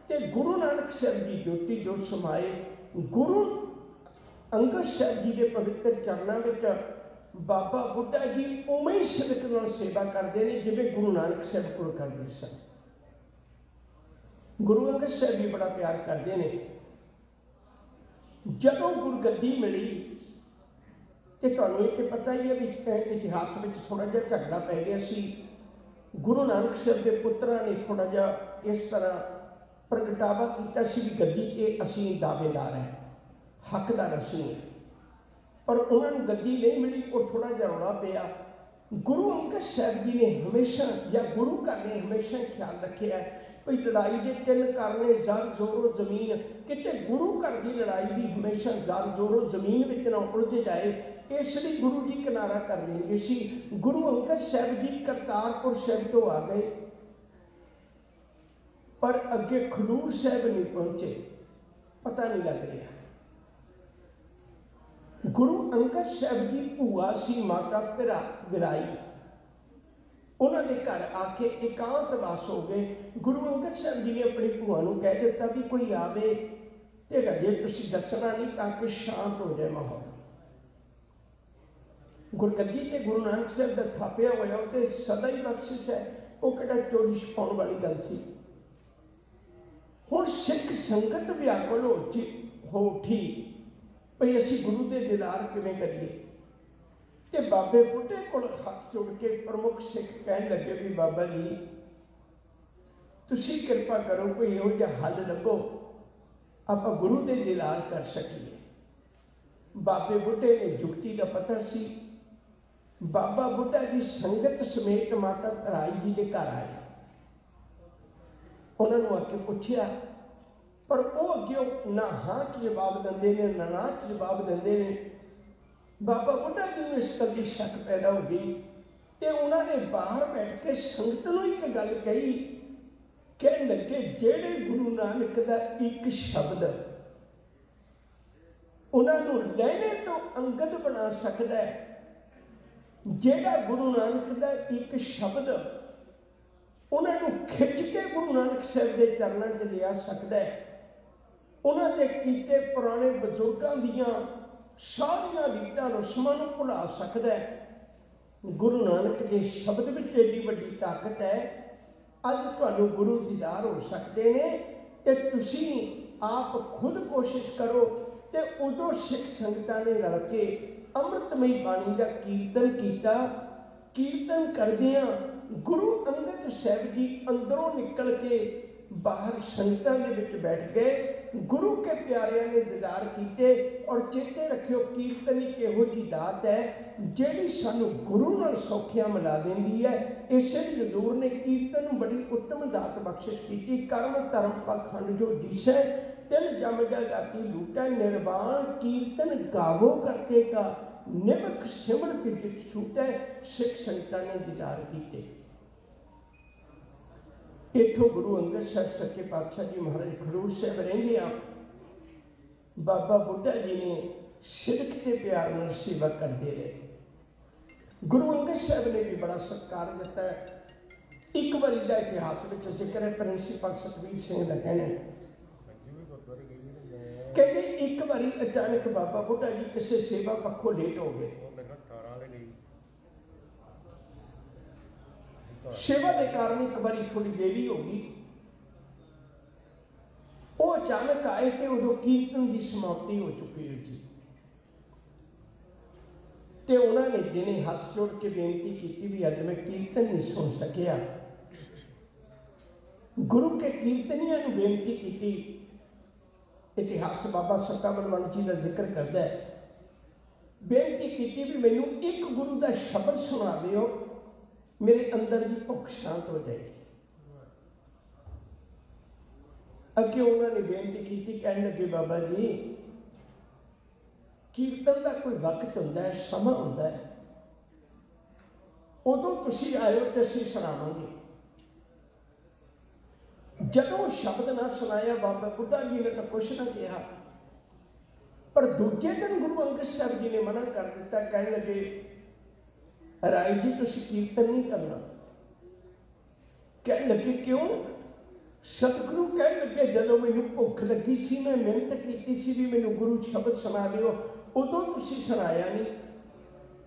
ਤੇ ਗੁਰੂ ਨਾਨਕ ਸਾਹਿਬ ਜੀ ਜੋਤੀ ਜੋਤ ਸਮਾਏ। ਗੁਰੂ ਅੰਗਦ ਸਾਹਿਬ ਜੀ ਦੇ ਪਵਿੱਤਰ ਚਰਨਾਂ ਵਿੱਚ ਬਾਬਾ ਬੁੱਢਾ ਜੀ ਉਵੇਂ ਹੀ ਸਿਦਕ ਨਾਲ ਸੇਵਾ ਕਰਦੇ ਨੇ ਜਿਵੇਂ ਗੁਰੂ ਨਾਨਕ ਸਾਹਿਬ ਕੋਲ ਕਰਦੇ ਸਨ। ਗੁਰੂ ਅੰਗਦ ਸਾਹਿਬ ਜੀ ਬੜਾ ਪਿਆਰ ਕਰਦੇ ਨੇ। ਜਦੋਂ ਗੁਰਗੱਦੀ ਮਿਲੀ ਤੇ ਤੁਹਾਨੂੰ ਇਹ ਪਤਾ ਹੀ ਹੈ ਵੀ ਇਤਿਹਾਸ ਵਿੱਚ ਥੋੜਾ ਜਿਹਾ ਝਗੜਾ ਪੈ ਗਿਆ ਸੀ। ਗੁਰੂ ਨਾਨਕ ਸਾਹਿਬ ਦੇ ਪੁੱਤਰਾਂ ਨੇ ਥੋੜਾ ਜਿਹਾ ਇਸ ਤਰ੍ਹਾਂ ਪ੍ਰਗਟਾਵਾ ਕੀਤਾ ਸੀ ਵੀ ਗੱਦੀ ਤੇ ਅਸੀਂ ਦਾਅਵੇਦਾਰ ਹੈ, ਹੱਕਦਾਰ ਅਸੀਂ ਹਾਂ, ਪਰ ਉਹਨਾਂ ਨੂੰ ਗੱਦੀ ਨਹੀਂ ਮਿਲੀ। ਉਹ ਥੋੜਾ ਜਿਹਾ ਰੌਲਾ ਪਿਆ। ਗੁਰੂ ਅੰਗਦ ਸਾਹਿਬ ਜੀ ਨੇ ਹਮੇਸ਼ਾ ਜਾਂ ਗੁਰੂ ਘਰ ਨੇ ਹਮੇਸ਼ਾ ਖਿਆਲ ਰੱਖਿਆ ਵੀ ਲੜਾਈ ਦੇ 3 ਕਾਰਨ ਜ਼ਰ ਜ਼ੋਰੋ ਜ਼ਮੀਨ। ਕਿਤੇ ਗੁਰੂ ਘਰ ਦੀ ਲੜਾਈ ਵੀ ਹਮੇਸ਼ਾ ਜ਼ਰ ਜ਼ੋਰੋ ਜ਼ਮੀਨ ਵਿੱਚ ਨਾ ਉਲਝ ਜਾਏ, ਇਸ ਲਈ ਗੁਰੂ ਜੀ ਕਿਨਾਰਾ ਕਰ ਲੈਂਦੇ ਸੀ। ਗੁਰੂ ਅੰਗਦ ਸਾਹਿਬ ਜੀ ਕਰਤਾਰਪੁਰ ਸਾਹਿਬ ਤੋਂ ਆ ਗਏ ਪਰ ਅੱਗੇ ਖਡੂਰ ਸਾਹਿਬ ਨਹੀਂ ਪਹੁੰਚੇ। ਪਤਾ ਨਹੀਂ ਲੱਗ ਰਿਹਾ। ਗੁਰੂ ਅੰਗਦ ਸਾਹਿਬ ਦੀ ਭੂਆ ਸੀ ਮਾਤਾ ਵਿਰਾਈ। ਉਹਨਾਂ ਦੇ ਘਰ ਆ ਕੇ ਇਕਾਂਤਵਾਸ ਹੋ ਗਏ। ਗੁਰੂ ਅੰਗਦ ਸਾਹਿਬ ਜੀ ਨੇ ਆਪਣੀ ਭੂਆ ਨੂੰ ਕਹਿ ਦਿੱਤਾ ਵੀ ਕੋਈ ਆਵੇ ਤੇ ਅਜੇ ਤੁਸੀਂ ਦੱਸਣਾ ਨਹੀਂ ਤਾਂ ਕਿ ਸ਼ਾਂਤ ਹੋ ਜਾਏ ਮਾਹੌਲ। ਗੁਰਗੱਦੀ ਤੇ ਗੁਰੂ ਨਾਨਕ ਸਾਹਿਬ ਦਾ ਥਾਪਿਆ ਹੋਇਆ ਉਹ ਤੇ ਸਦਾ ਹੀ ਬਖਸ਼ਿਸ਼ ਹੈ। ਉਹ ਕਿਹੜਾ ਚੋਰੀ ਛਪਾਉਣ ਵਾਲੀ ਗੱਲ ਸੀ। ਹੁਣ ਸਿੱਖ ਸੰਗਤ ਵਿਆਕੁਲ ਹੋ ਉੱਠੀ ਭਈ ਅਸੀਂ ਗੁਰੂ ਦੇ ਦੀਦਾਰ ਕਿਵੇਂ ਕਰੀਏ। ਤੇ ਬਾਬੇ ਬੁੱਢੇ ਕੋਲ ਹੱਥ ਜੋੜ ਕੇ ਪ੍ਰਮੁੱਖ ਸਿੱਖ ਕਹਿਣ ਲੱਗੇ ਵੀ ਬਾਬਾ ਜੀ ਤੁਸੀਂ ਕਿਰਪਾ ਕਰੋ ਕੋਈ ਇਹੋ ਜਿਹਾ ਹੱਲ ਲੱਭੋ ਆਪਾਂ ਗੁਰੂ ਦੇ ਦੀਦਾਰ ਕਰ ਸਕੀਏ। ਬਾਬੇ ਬੁੱਢੇ ਨੇ ਜੁਗਤੀ ਦਾ ਪਤਾ ਸੀ। ਬਾਬਾ ਬੁੱਢਾ ਜੀ ਸੰਗਤ ਸਮੇਤ ਮਾਤਾ ਧਰਾਈ ਜੀ ਦੇ ਘਰ ਆਏ। ਉਹਨਾਂ ਨੂੰ ਆ ਕੇ ਪੁੱਛਿਆ ਪਰ ਉਹ ਅੱਗੇ ਨਾ ਹਾਂ 'ਚ ਜਵਾਬ ਦਿੰਦੇ ਨੇ ਨਾ ਨਾ 'ਚ ਜਵਾਬ ਦਿੰਦੇ ਨੇ। ਬਾਬਾ ਬੁੱਢਾ ਜੀ ਨੂੰ ਇਸ ਗੱਲ ਦੀ ਸ਼ੱਕ ਪੈਦਾ ਹੋ ਗਈ ਤੇ ਉਹਨਾਂ ਨੇ ਬਾਹਰ ਬੈਠ ਕੇ ਸੰਗਤ ਨੂੰ ਇੱਕ ਗੱਲ ਕਹੀ। ਕਹਿਣ ਲੱਗੇ ਜਿਹੜੇ ਗੁਰੂ ਨਾਨਕ ਦਾ ਇੱਕ ਸ਼ਬਦ ਉਹਨਾਂ ਨੂੰ ਲਹਿਣੇ ਤੋਂ ਅੰਗਦ ਬਣਾ ਸਕਦਾ ਹੈ, ਜਿਹੜਾ ਗੁਰੂ ਨਾਨਕ ਦਾ ਇੱਕ ਸ਼ਬਦ ਉਹਨਾਂ ਨੂੰ ਖਿੱਚ ਕੇ ਗੁਰੂ ਨਾਨਕ ਸਾਹਿਬ ਦੇ ਚਰਨਾਂ 'ਚ ਲਿਆ ਸਕਦਾ ਹੈ, ਉਹਨਾਂ ਦੇ ਕੀਤੇ ਪੁਰਾਣੇ ਬਜ਼ੁਰਗਾਂ ਦੀਆਂ ਸਾਰੀਆਂ ਰੀਤਾਂ ਰਸਮਾਂ ਨੂੰ ਭੁਲਾ ਸਕਦਾ ਹੈ। ਗੁਰੂ ਨਾਨਕ ਦੇ ਸ਼ਬਦ ਵਿੱਚ ਏਡੀ ਵੱਡੀ ਤਾਕਤ ਹੈ। ਅੱਜ ਤੁਹਾਨੂੰ ਗੁਰੂ ਦੀਦਾਰ ਹੋ ਸਕਦੇ ਨੇ ਤੇ ਤੁਸੀਂ ਆਪ ਖੁਦ ਕੋਸ਼ਿਸ਼ ਕਰੋ। ਤੇ ਉਦੋਂ ਸਿੱਖ ਸੰਗਤਾਂ ਨੇ ਰਲ ਕੇ ਅੰਮ੍ਰਿਤਮਈ ਬਾਣੀ ਦਾ ਕੀਰਤਨ ਕੀਤਾ। ਕੀਰਤਨ ਕਰਦਿਆਂ ਗੁਰੂ ਅੰਗਦ ਸਾਹਿਬ ਜੀ ਅੰਦਰੋਂ ਨਿਕਲ ਕੇ ਬਾਹਰ ਸੰਗਤਾਂ ਦੇ ਵਿੱਚ ਬੈਠ ਗਏ गुरु के प्यारिਆਂ ने दीदार किए। और चेते रखियो कीर्तन एक इहो जी दात है जिहड़ी सानू गुरु नाल सौखियां मिला देंदी है। इसे हजूर ने कीर्तन नूं बड़ी उत्तम दात बख्शिश की। कर्म धर्म पाखंड जो दिसै तिल जम जाति लूटै निर्वाण कीर्तन गावो करते का निमक सिमर के जित छूटै सिख संतां ने दीदार कीते। इत्थों गुरु अंगद साहब सच्चे पातशाह जी महाराज खडूर साहब रहिंदे आ बाबा बुढ़ा जी ने सिदक ते प्यार नाल सेवा करते रहे। गुरु अंगद साहब ने भी बड़ा सत्कार दिता है। एक बारी का इतिहास में जिक्र है प्रिंसीपल सतवीर सिंह का कहना कहते एक बारी अचानक बाबा बुढ़ा जी किसी सेवा पक्षों लेट हो गए। सेवा के कारण एक बारी थोड़ी देरी हो गई। वो अचानक आए तो उदों कीर्तन की समाप्ति हो चुकी है जी। तो उन्होंने जिन्हें हाथ जोड़ के बेनती की भी अज मैं कीर्तन नहीं सुन सकिया। गुरु के कीर्तनिया ने बेनती की। इतिहास बाबा सत्ता बलवंत जी का जिक्र करता है। बेनती की भी मैनू एक गुरु का शब्द सुना दिओ मेरे अंदर की भुख शांत हो जाएगी। अगे उन्होंने बेनती की कहने लगे बाबा जी कीर्तन का कोई वक्त होंदा है समा होंदा है उदों तुसीं आयो तो असीं सुणावांगे। जदों शब्द ना सुनाया बाबा बुढ़ा जी ने तो कुछ ना कहा पर दूजे दिन गुरु अंगद साहब जी ने मना कर दिता। कहने लगे राय जी तुसीं कीर्तन नहीं करना। कहने लगे क्यों? सतगुरु कहने लगे जदों मैनूं भुख लगी सी मैं मिहनत की सी भी मैनूं गुरु शब्द सुना दिओ उदों तुसीं सुनाया नहीं।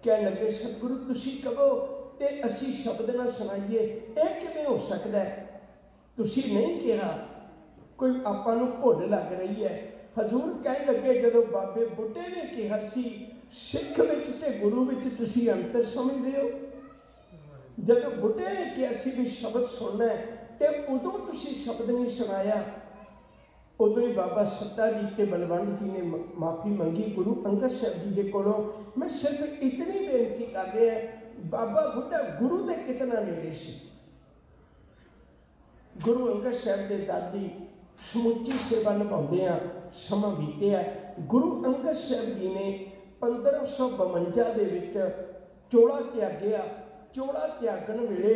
कहने लगे सतगुरु तुसीं कहो ते असीं शब्द ना सुनाइए यह किवें हो सकदा है? तुसीं नहीं कहा कोई आपां नूं भुल लग रही है। हजूर कहने लगे जदों बाबे बुढ़े ने कहा सी सिख विच ते गुरु विच तुसीं अंतर समझदे हो। जदों बुढ़े ने कहा सी भी शब्द सुनना है तो उदों तुसीं शब्द नहीं सुनाया। उदों ही बाबा सत्ता जी के बलवंत जी ने माफ़ी मंगी गुरु अंगद साहब जी के कोलों। मैं सिर्फ इतनी बेनती कर रहा है बाबा बुढ़ा गुरु के कितना नेड़े सी। गुरु अंगद साहब के दादी समुची सेवा निभाउंदियां समा बीतिया। गुरु अंगद साहब जी ने 1552 दे विच चोला त्यागिया। चोला त्यागन वेले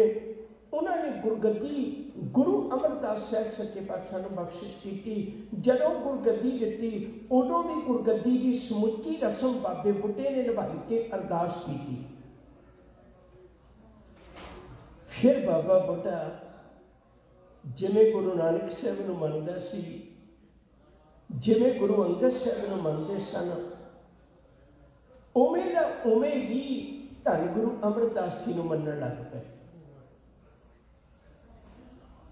उन्होंने गुरगद्दी गुरु अमरदास साहब सच्चे पातशाह नूं बख्शिश की। जदों गुरगद्दी दिती उदों भी गुरगद्दी की समुची रस्म बाबे बुढ़े ने निभाई के अरदास की। फिर बाबा बुढ़ा जिमें गुरु नानक साहब नूं मनदा सी जिमें गुरु अंगद साहब नूं मनदे सन उवें दा उवें ही धन गुरु अमरदास जी नूं मनण लग पे।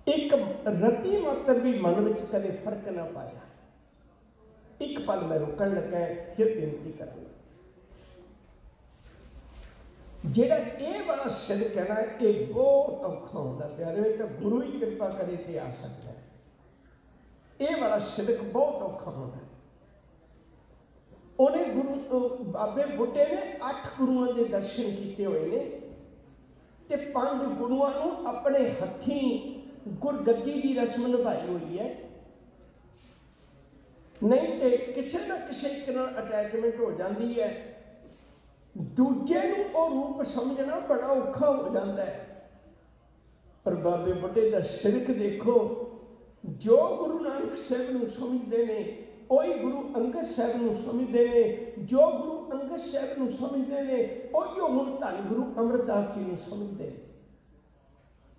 एक रत्ती मात्र भी मन में कदे फर्क ना पाया। एक पल मैं रुकन लगा फिर बेनती करना जेड़ा ये वाला सिदक है ना ये बहुत औखा होता प्यारे तो गुरु ही कृपा करे तो आ सकता है। ये वाला सिदक बहुत औखा होता है। उन्हें गुरु बाबे बुढ़े ने 8 गुरुओं के दर्शन किए हुए ने ते 5 गुरुओं को अपने हथी गुरगद्दी की रस्म निभाई हुई है। नहीं तो किसी न किसी अटैचमेंट हो जाती है दूजे नूं रूप समझना बड़ा औखा हो जाता है। पर बाबे बुढ़े का सिदक देखो जो गुरु नानक साहब नूं समझते हैं वही गुरु अंगद साहब नूं समझते हैं। जो गुरु अंगद साहब नूं समझते हैं वही हुण धन गुरु अमरदास जी नूं समझते हैं।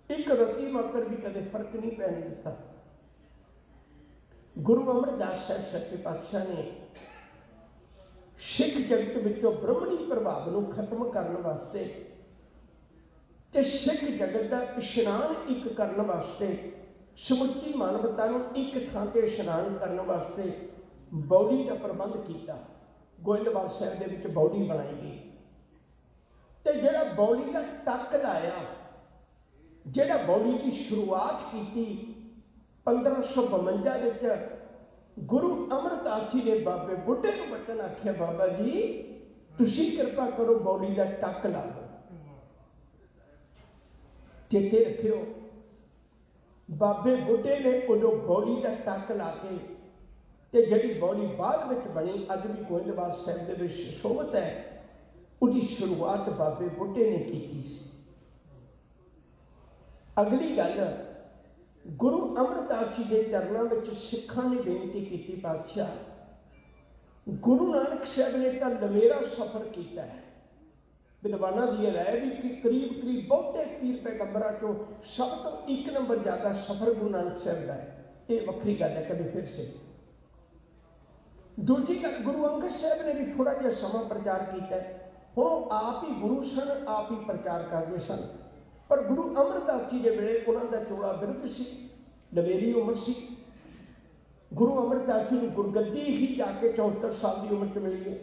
एक रत्ती मात्र भी कदे फर्क नहीं पैने दिता। गुरु अमरदास साहब सच्चे पातशाह ने सिख जगत विचों ब्रह्मणी प्रभाव को खत्म करने वास्ते ते सिख जगत का इशनान एक करने वास्ते समुची मानवता को एक थां ते इशनान करने वास्ते बौली का प्रबंध किया। गोइंदवाल साहब दे विच बौली बनाई गई ते जिहड़ा बौली का टक लाया जिहड़ा बौली की शुरुआत की 1552 विच गुरु अमरदास जी ने बाबे बुढ़े को बटन आख्या, बाबा जी तुसी कृपा करो बौली का टक ला दो। चेते रखियो, बाबे बुढ़े ने उदो बौली का टक ला के ते जिहड़ी बौली बाद विच बनी अज भी गोइंदवाल साहिब दे विच शोभत है, उसकी शुरुआत बाबे बुढ़े ने की सी। अगली गल, गुरु अमरदास जी के चरणों में सिखां ने बेनती की, पातशाह गुरु नानक साहब ने तो लमेरा सफर किया है। विद्वाना की राय भी कि करीब करीब बहुते पीर पैगंबरां चों सब तो एक नंबर ज़्यादा सफर गुरु नानक साहब का है। ये वक्री गल है, कभी फिर से। दूजी गल, गुरु अंगद साहब ने भी थोड़ा जिहा समा प्रचार किया है। हुण आप ही गुरु सन, आप ही प्रचार करते सन, पर गुरु अमरदास जी के वेले उन्होंने चोला बिरध सी, लवेरी उम्र सी। गुरु अमरदास जी को गुरगद्दी ही जाके 74 साल की उम्र च मिली है।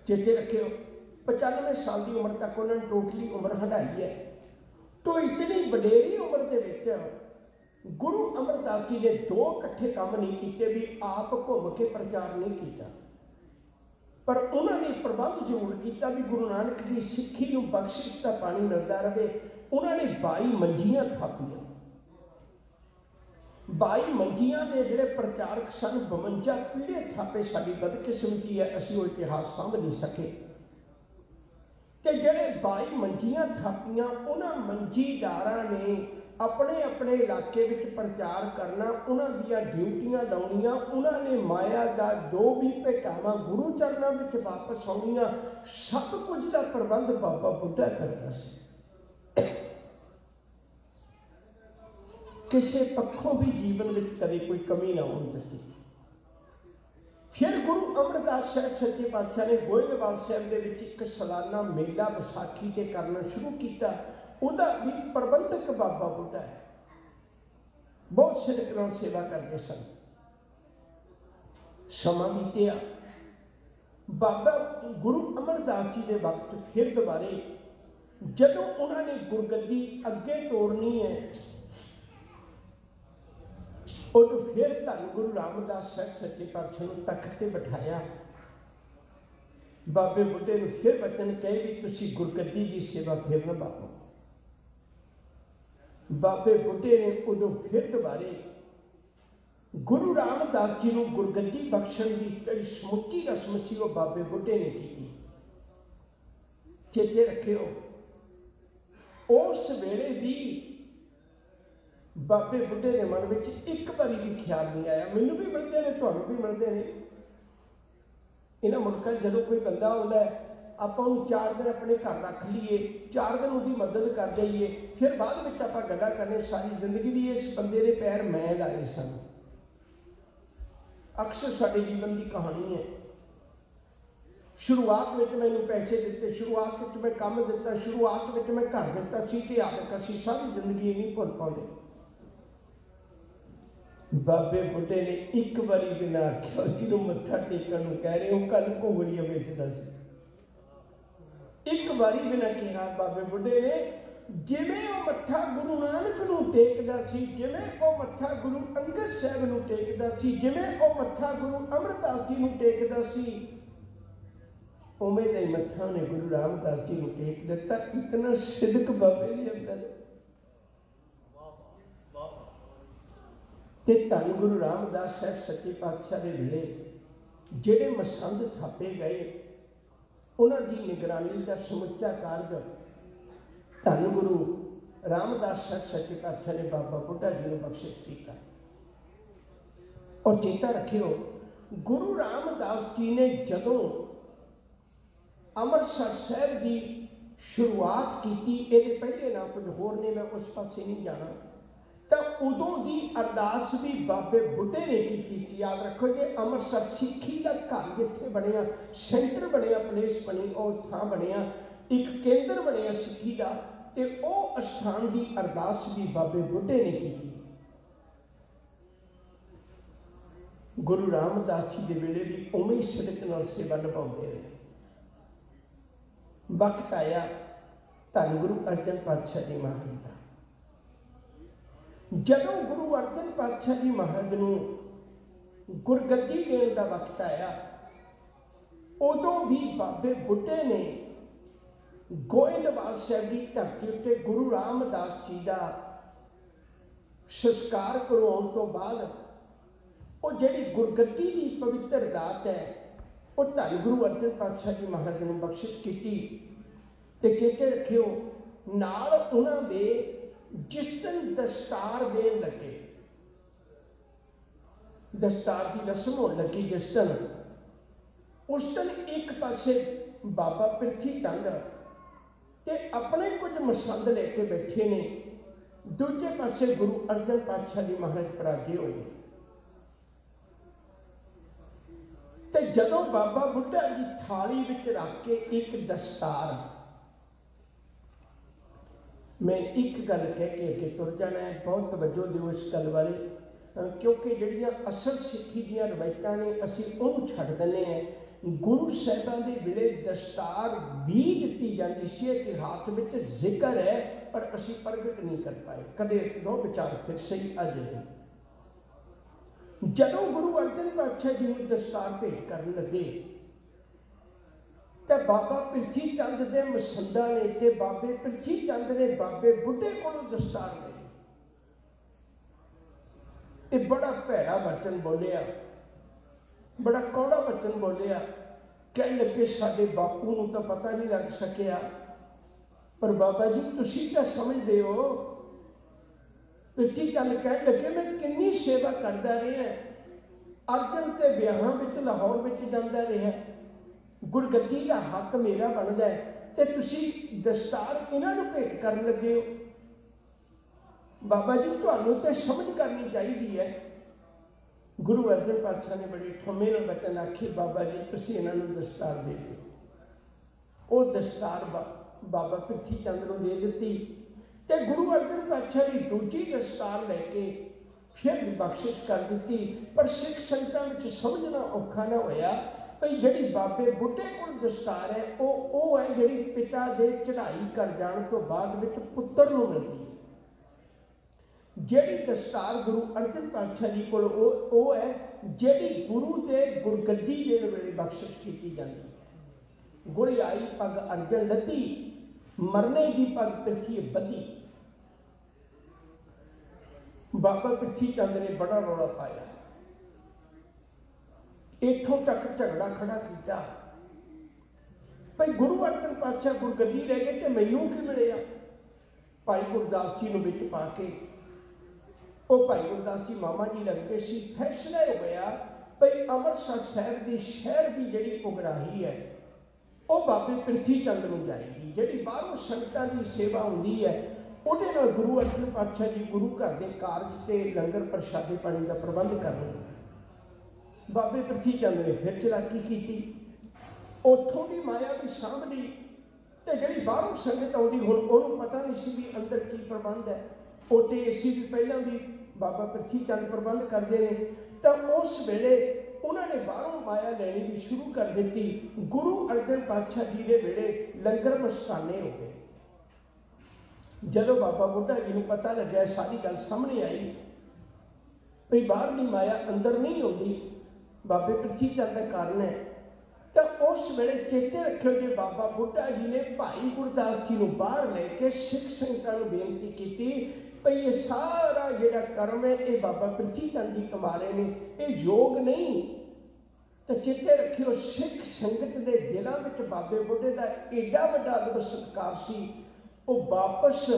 चेते रखियो, 95 साल की उम्र तक उन्होंने टोटली उम्र हटाई है। तो इतनी वडेरी उम्र के विच गुरु अमरदास जी ने दो इकट्ठे काम नहीं किए, भी आप घूम के प्रचार नहीं किया, पर उन्होंने प्रबंध जरूर किया भी गुरु नानक की सिक्खी को बख्शिश का पानी मिलता रहे। उन्होंने 22 मंजियां थापियां। 22 मंजियां के जोड़े प्रचारक सन, 52 पीढ़े थापे। साड़ी बदकिस्मती है, असीं वो इतिहास समझ नहीं सके। तो जोड़े 22 मंजियां थापियां, उन्होंने मंजीदारां ने अपने अपने इलाके में प्रचार करना, उन्होंने ड्यूटियां लाउनियां, उन्होंने माया का जो भी भेटावां गुरु चरणों में वापस आउनियां, सब कुछ का प्रबंध बाबा बुढ़ा करता सी। किसी पक्षों भी जीवन में कभी कोई कमी ना होनी चाहिए। फिर गुरु अमरदास साहब सच्चे पातशाह ने गोइंदवाल साहब के एक सालाना मेला विसाखी से करना शुरू किया। उहदा भी प्रबंधक बाबा बुढ़ा है, बहुत सिदक नाल सेवा करते सन। समा बीतिया, बाबा गुरु अमरदास जी के वक्त फिर दोबारे जदों उन्होंने गुरगद्दी अगे तोड़नी है, उदों फिर धन गुरु रामदास साहब सच्चे पातशाह को तख्त से बिठाया। बाबे बुढ़े ने फिर वचन कहे भी तुसीं गुरगद्दी की सेवा फिर निभाओ। बाबे बुढ़े ने उदों फिर दोबारे गुरु रामदास जी को गुरगद्दी बख्शण की जिहड़ी समुची रस्म सी वो बाबे बुढ़े ने की। चेते रखियो, उस वेले भी बाबे बुढ़े के मन में एक बारी भी ख्याल नहीं आया, मैनू भी मिलते हैं, तुहानू भी मिलते हैं, इन्होंने मुल्कों जो कोई बंदा आता है आप 4 दिन अपने घर रख लीए, 4 दिन उसकी मदद कर जाइए, फिर बाद में आप गल्लां करने सारी जिंदगी भी इस बंदे के पैर मैं लाए सन। अक्सर साडे जीवन की कहानी है। शुरुआत में मैंने पैसे दिते, शुरुआत में मैं काम दिता, शुरुआत में मैं घर दिता सी, ते आदत असीं सारी जिंदगी नहीं भुल पाते। बाबे बुढ़े ने एक बारी बिना आख्या जिन्हों मत्था टेकन कह रहे हो कल घोगड़ियां बेचता सी, एक बारी बिना कहा बाबे बुढ़े ने जिवें वो मत्था गुरु नानक नूं टेकदा सी, जिवें वो मत्था गुरु अंगद साहब नूं टेकदा सी, जिवें वो मत्था गुरु अमरदास जी नूं टेकदा सी, उवें दा ही मत्था ने गुरु रामदास जी नूं टेक दिता। इतना सिदक बाबे दे अंदर। ते धन गुरु रामदास साहब सच्चे पातशाह के वेले जिहड़े मसंद थापे गए, उन्होंने निगरानी का समुचा कारज धन गुरु रामदास साहब सच्चे पातशाह ने बाबा बुढ़ा जी को बख्शिश किया। और चेता रखियो, गुरु रामदास जी ने जदों अमृतसर साहब की शुरुआत की, ये पहले ना कुछ होर ने, मैं उस पासे नहीं जाना, तो उदों की अरदास भी बाबे बुढ़े ने की। याद रखो जी, अमृतसर सिक्खी का घर जिथे बनया, सेंटर बनया, प्लेस बनी, और थां बनया, एक केंद्र बनया सिक्खी का, तो वह अस्थान की अरदास भी बाबे बुढ़े ने की। गुरु रामदास जी के वेले भी उवें ही सिदक नाल सेवा निभाते रहे। वक्त आया धन गुरु अर्जन पातशाह जी महाराज का, ਜਦੋਂ ਗੁਰੂ ਅਰਜਨ ਪਾਤਸ਼ਾਹ ਜੀ ਮਹਾਰਾਜ ਨੂੰ ਗੁਰਗੱਦੀ ਦੇਣ ਦਾ ਵਕਤ ਆਇਆ, ਉਦੋਂ ਵੀ ਬਾਬੇ ਬੁੱਢੇ ਨੇ ਗੋਇੰਦਵਾਲ ਸਾਹਿਬ ਦੀ ਧਰਤੀ ਉੱਤੇ ਗੁਰੂ ਰਾਮਦਾਸ ਜੀ ਦਾ ਸੰਸਕਾਰ ਕਰਵਾਉਣ ਤੋਂ ਬਾਅਦ ਉਹ ਜਿਹੜੀ ਗੁਰਗੱਦੀ ਦੀ ਪਵਿੱਤਰ ਦਾਤ ਹੈ ਉਹ ਧੰਨ ਗੁਰੂ ਅਰਜਨ ਪਾਤਸ਼ਾਹ ਜੀ ਮਹਾਰਾਜ ਨੂੰ ਬਖਸ਼ਿਸ਼ ਕੀਤੀ। ਤੇ ਚੇਤੇ ਰੱਖਿਓ, ਨਾਲ ਉਹਨਾਂ ਦੇ ਜਿਸ ਦਿਨ ਦਸਤਾਰ ਦੇਣ ਲੱਗੇ, ਦਸਤਾਰ ਦੀ ਰਸਮ ਹੋਣ ਲੱਗੀ ਜਿਸ ਦਿਨ, ਉਸ ਦਿਨ ਇੱਕ ਪਾਸੇ ਬਾਬਾ ਪ੍ਰਿਥੀ ਚੰਦ ਤੇ ਆਪਣੇ ਕੁਝ ਮਸੰਦ ਲੈ ਕੇ ਬੈਠੇ ਨੇ, ਦੂਜੇ ਪਾਸੇ ਗੁਰੂ ਅਰਜਨ ਪਾਤਸ਼ਾਹ ਜੀ ਮਹਾਰਾਜ ਪਰਾਗੇ ਹੋਏ। ਤੇ ਜਦੋਂ ਬਾਬਾ ਬੁੱਢਾ ਜੀ ਥਾਲੀ ਵਿੱਚ ਰੱਖ ਕੇ ਇੱਕ ਦਸਤਾਰ, ਮੈਂ ਇੱਕ ਗੱਲ ਕਹਿ ਕੇ ਅੱਗੇ ਤੁਰ ਜਾਣਾ ਹੈ, ਬਹੁਤ ਤਵੱਜੋ ਦਿਓ ਇਸ ਗੱਲ ਬਾਰੇ, ਕਿਉਂਕਿ ਜਿਹੜੀਆਂ ਅਸਲ ਸਿੱਖੀ ਦੀਆਂ ਰਵਾਇਤਾਂ ਨੇ ਅਸੀਂ ਉਹਨੂੰ ਛੱਡ ਦਿੰਦੇ ਹਾਂ। ਗੁਰੂ ਸਾਹਿਬਾਂ ਦੇ ਵੇਲੇ ਦਸਤਾਰ ਵੀ ਦਿੱਤੀ ਜਾਂਦੀ ਸੀ, ਇਤਿਹਾਸ ਵਿੱਚ ਜ਼ਿਕਰ ਹੈ, ਪਰ ਅਸੀਂ ਪ੍ਰਗਟ ਨਹੀਂ ਕਰ ਪਾਏ ਕਦੇ। ਦੋ ਵਿਚਾਰ ਫਿਰ ਸਹੀ ਅੱਜ ਨਹੀਂ। ਜਦੋਂ ਗੁਰੂ ਅਰਜਨ ਪਾਤਸ਼ਾਹ ਜੀ ਨੂੰ ਦਸਤਾਰ ਭੇਟ ਕਰਨ ਲੱਗੇ ਤਾਂ ਬਾਬਾ ਪ੍ਰਿਥੀ ਚੰਦ ਦੇ ਮਸੰਦਾਂ ਨੇ ਤੇ ਬਾਬੇ ਪ੍ਰਿਥੀ ਚੰਦ ਨੇ ਬਾਬੇ ਬੁੱਢੇ ਕੋਲੋਂ ਦਸਤਾਰ ਲਈ। ਇਹ ਬੜਾ ਭੈੜਾ ਵਚਨ ਬੋਲਿਆ, ਬੜਾ ਕੌੜਾ ਵਚਨ ਬੋਲਿਆ। ਕਹਿਣ ਲੱਗੇ ਸਾਡੇ ਬਾਪੂ ਨੂੰ ਤਾਂ ਪਤਾ ਨਹੀਂ ਲੱਗ ਸਕਿਆ, ਪਰ ਬਾਬਾ ਜੀ ਤੁਸੀਂ ਤਾਂ ਸਮਝਦੇ ਹੋ। ਪ੍ਰਿਥੀ ਚੰਦ ਕਹਿਣ ਲੱਗੇ ਮੈਂ ਕਿੰਨੀ ਸੇਵਾ ਕਰਦਾ ਰਿਹਾ, ਅਰਜਨ ਤੇ ਵਿਆਹਾਂ ਵਿੱਚ ਲਾਹੌਰ ਵਿੱਚ ਜਾਂਦਾ ਰਿਹਾ, ਗੁਰਗੱਦੀ ਦਾ ਹੱਕ ਮੇਰਾ ਬਣਦਾ ਹੈ, ਤੇ ਤੁਸੀਂ ਦਸਤਾਰ ਇਹਨਾਂ ਨੂੰ ਭੇਟ ਕਰਨ ਲੱਗੇ ਹੋ। ਬਾਬਾ ਜੀ ਤੁਹਾਨੂੰ ਤਾਂ ਸਮਝ ਕਰਨੀ ਚਾਹੀਦੀ ਹੈ। ਗੁਰੂ ਅਰਜਨ ਪਾਤਸ਼ਾਹ ਨੇ ਬੜੀ ਠੁੰਮੇ ਨਾਲ ਬਚਨ ਆਖੀ, ਬਾਬਾ ਜੀ ਤੁਸੀਂ ਇਹਨਾਂ ਨੂੰ ਦਸਤਾਰ ਦੇ ਦਿਓ। ਉਹ ਦਸਤਾਰ ਬਾਬਾ ਪ੍ਰਿਥੀ ਚੰਦ ਨੂੰ ਦੇ ਦਿੱਤੀ ਤੇ ਗੁਰੂ ਅਰਜਨ ਪਾਤਸ਼ਾਹ ਦੀ ਦੂਜੀ ਦਸਤਾਰ ਲੈ ਕੇ ਫਿਰ ਬਖਸ਼ਿਸ਼ ਕਰ ਦਿੱਤੀ। ਪਰ ਸਿੱਖ ਸੰਗਤਾਂ ਵਿੱਚ ਸਮਝਣਾ ਔਖਾ ਨਾ ਹੋਇਆ ਭਈ ਜਿਹੜੀ ਬਾਬੇ ਬੁੱਢੇ ਕੋਲ ਦਸਤਾਰ ਹੈ ਉਹ ਹੈ ਜਿਹੜੀ ਪਿਤਾ ਦੇ ਚੜ੍ਹਾਈ ਕਰ ਜਾਣ ਤੋਂ ਬਾਅਦ ਵਿੱਚ ਪੁੱਤਰ ਨੂੰ ਮਿਲਦੀ ਹੈ। ਜਿਹੜੀ ਦਸਤਾਰ ਗੁਰੂ ਅਰਜਨ ਪਾਤਸ਼ਾਹ ਜੀ ਕੋਲ ਉਹ ਹੈ ਜਿਹੜੀ ਗੁਰੂ ਦੇ ਗੁਰਗੱਦੀ ਦੇਣ ਵੇਲੇ ਬਖਸ਼ਿਸ਼ ਕੀਤੀ ਜਾਂਦੀ ਹੈ। ਗੁਰ ਆਈ ਪੱਗ ਅਰਜਨ ਲੱਦੀ, ਮਰਨੇ ਦੀ ਪੱਗ ਪ੍ਰਿਥੀ ਬੱਧੀ। ਬਾਬਾ ਪ੍ਰਿਥੀ ਚੰਦ ਨੇ ਬੜਾ ਰੌਲਾ ਪਾਇਆ, ਇੱਥੋਂ ਤੱਕ ਝਗੜਾ ਖੜਾ ਕੀਤਾ ਭਈ ਗੁਰੂ ਅਰਜਨ ਪਾਤਸ਼ਾਹ ਗੁਰਗੱਦੀ ਲੈ ਗਏ ਤੇ ਮੈਨੂੰ ਕੀ ਮਿਲਿਆ। ਭਾਈ ਗੁਰਦਾਸ ਜੀ ਨੂੰ ਵਿੱਚ ਪਾ ਕੇ, ਉਹ ਭਾਈ ਗੁਰਦਾਸ ਜੀ ਮਾਮਾ ਜੀ ਲੱਗਦੇ ਸੀ, ਫੈਸਲਾ ਹੋ ਗਿਆ ਭਈ ਅੰਮ੍ਰਿਤਸਰ ਸਾਹਿਬ ਦੀ ਸ਼ਹਿਰ ਦੀ ਜਿਹੜੀ ਉਗਰਾਹੀ ਹੈ ਉਹ ਬਾਬੇ ਪ੍ਰਿਥੀ ਚੰਦ ਨੂੰ ਜਾਏਗੀ। ਜਿਹੜੀ ਬਾਹਰੋਂ ਸੰਗਤਾਂ ਦੀ ਸੇਵਾ ਹੁੰਦੀ ਹੈ ਉਹਦੇ ਨਾਲ ਗੁਰੂ ਅਰਜਨ ਪਾਤਸ਼ਾਹ ਜੀ ਗੁਰੂ ਘਰ ਦੇ ਕਾਰਜ ਤੇ ਲੰਗਰ ਪ੍ਰਸ਼ਾਦੇ ਪਾਣੀ ਦਾ ਪ੍ਰਬੰਧ ਕਰਨਗੇ। ਬਾਬੇ ਪ੍ਰਿਥੀ ਚੰਦ ਨੇ ਫਿਰ ਚਲਾਕੀ ਕੀਤੀ, ਉੱਥੋਂ ਦੀ ਮਾਇਆ ਵੀ ਸਾਂਭ ਲਈ ਤੇ ਜਿਹੜੀ ਬਾਹਰੋਂ ਸੰਗਤ ਆਉਂਦੀ ਹੁਣ ਉਹਨੂੰ ਪਤਾ ਨਹੀਂ ਸੀ ਵੀ ਅੰਦਰ ਕੀ ਪ੍ਰਬੰਧ ਹੈ। ਉੱਥੇ ਏਸੀ ਵੀ ਪਹਿਲਾਂ ਵੀ ਬਾਬਾ ਪ੍ਰਿਥੀ ਚੰਦ ਪ੍ਰਬੰਧ ਕਰਦੇ ਨੇ, ਤਾਂ ਉਸ ਵੇਲੇ ਉਹਨਾਂ ਨੇ ਬਾਹਰੋਂ ਮਾਇਆ ਲੈਣੀ ਵੀ ਸ਼ੁਰੂ ਕਰ ਦਿੱਤੀ। ਗੁਰੂ ਅਰਜਨ ਪਾਤਸ਼ਾਹ ਜੀ ਦੇ ਵੇਲੇ ਲੰਗਰ ਮਸਤਾਨੇ ਹੋ ਗਏ। ਜਦੋਂ ਬਾਬਾ ਬੁੱਢਾ ਜੀ ਨੂੰ ਪਤਾ ਲੱਗਿਆ, ਸਾਰੀ ਗੱਲ ਸਾਹਮਣੇ ਆਈ ਵੀ ਬਾਹਰਲੀ ਮਾਇਆ ਅੰਦਰ ਨਹੀਂ ਆਉਂਦੀ, ਬਾਬੇ ਪ੍ਰਿਥੀ ਚੰਦ ਦਾ ਕਾਰਨ ਹੈ, ਤਾਂ ਉਸ ਵੇਲੇ ਚੇਤੇ ਰੱਖਿਓ ਜੇ ਬਾਬਾ ਬੁੱਢਾ ਜੀ ਨੇ ਭਾਈ ਗੁਰਦਾਸ ਜੀ ਨੂੰ ਬਾਹਰ ਲੈ ਕੇ ਸਿੱਖ ਸੰਗਤਾਂ ਨੂੰ ਬੇਨਤੀ ਕੀਤੀ ਭਈ ਇਹ ਸਾਰਾ ਜਿਹੜਾ ਕਰਮ ਹੈ ਇਹ ਬਾਬਾ ਪ੍ਰਿਥੀ ਚੰਦ ਜੀ ਕਮਾ ਰਹੇ ਨੇ, ਇਹ ਯੋਗ ਨਹੀਂ। ਤਾਂ ਚੇਤੇ ਰੱਖਿਓ ਸਿੱਖ ਸੰਗਤ ਦੇ ਦਿਲਾਂ ਵਿੱਚ ਬਾਬੇ ਬੁੱਢੇ ਦਾ ਏਡਾ ਵੱਡਾ ਅਦਬ ਸਤਿਕਾਰ ਸੀ। ਉਹ ਵਾਪਸ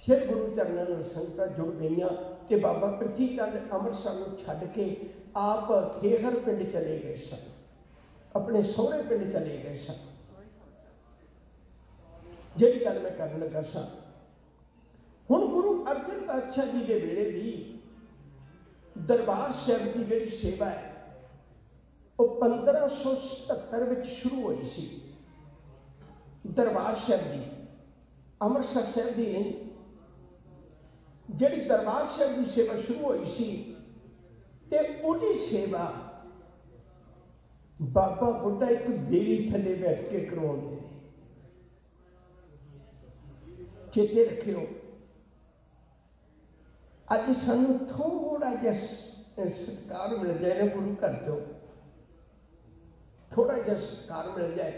ਫਿਰ ਗੁਰੂ ਚਰਨਾਂ ਨਾਲ ਸੰਗਤਾਂ ਜੁੜ ਗਈਆਂ ਤੇ ਬਾਬਾ ਪ੍ਰਿਥੀ ਚੰਦ ਅੰਮ੍ਰਿਤਸਰ ਨੂੰ ਛੱਡ ਕੇ ਆਪ ਖੇਹਰ ਪਿੰਡ ਚਲੇ ਗਏ ਸਨ, ਆਪਣੇ ਸਹੁਰੇ ਪਿੰਡ ਚਲੇ ਗਏ ਸਨ। ਜਿਹੜੀ ਗੱਲ ਮੈਂ ਕਰਨ ਲੱਗਾ ਸਾਂ, ਹੁਣ ਗੁਰੂ ਅਰਜਨ ਪਾਤਸ਼ਾਹ ਜੀ ਦੇ ਵੇਲੇ ਵੀ ਦਰਬਾਰ ਸਾਹਿਬ ਦੀ ਜਿਹੜੀ ਸੇਵਾ ਹੈ ਉਹ 1577 ਵਿੱਚ ਸ਼ੁਰੂ ਹੋਈ ਸੀ। ਦਰਬਾਰ ਸਾਹਿਬ ਦੀ, ਅੰਮ੍ਰਿਤਸਰ ਸਾਹਿਬ ਦੀ ਨਹੀਂ, ਜਿਹੜੀ ਦਰਬਾਰ ਸਾਹਿਬ ਦੀ ਸੇਵਾ ਸ਼ੁਰੂ ਹੋਈ ਸੀ ਤੇ ਉਹਦੀ ਸੇਵਾ ਬਾਬਾ ਬੁੱਢਾ ਇੱਕ ਬੇਰੀ ਥੱਲੇ ਬੈਠ ਕੇ ਕਰਵਾਉਂਦੇ ਨੇ। ਚੇਤੇ ਰੱਖਿਓ अज सानू थोड़ा जिहा सत्कार मिल जाए ना गुरु घर चो, थोड़ा जिहा सत्कार मिल जाए,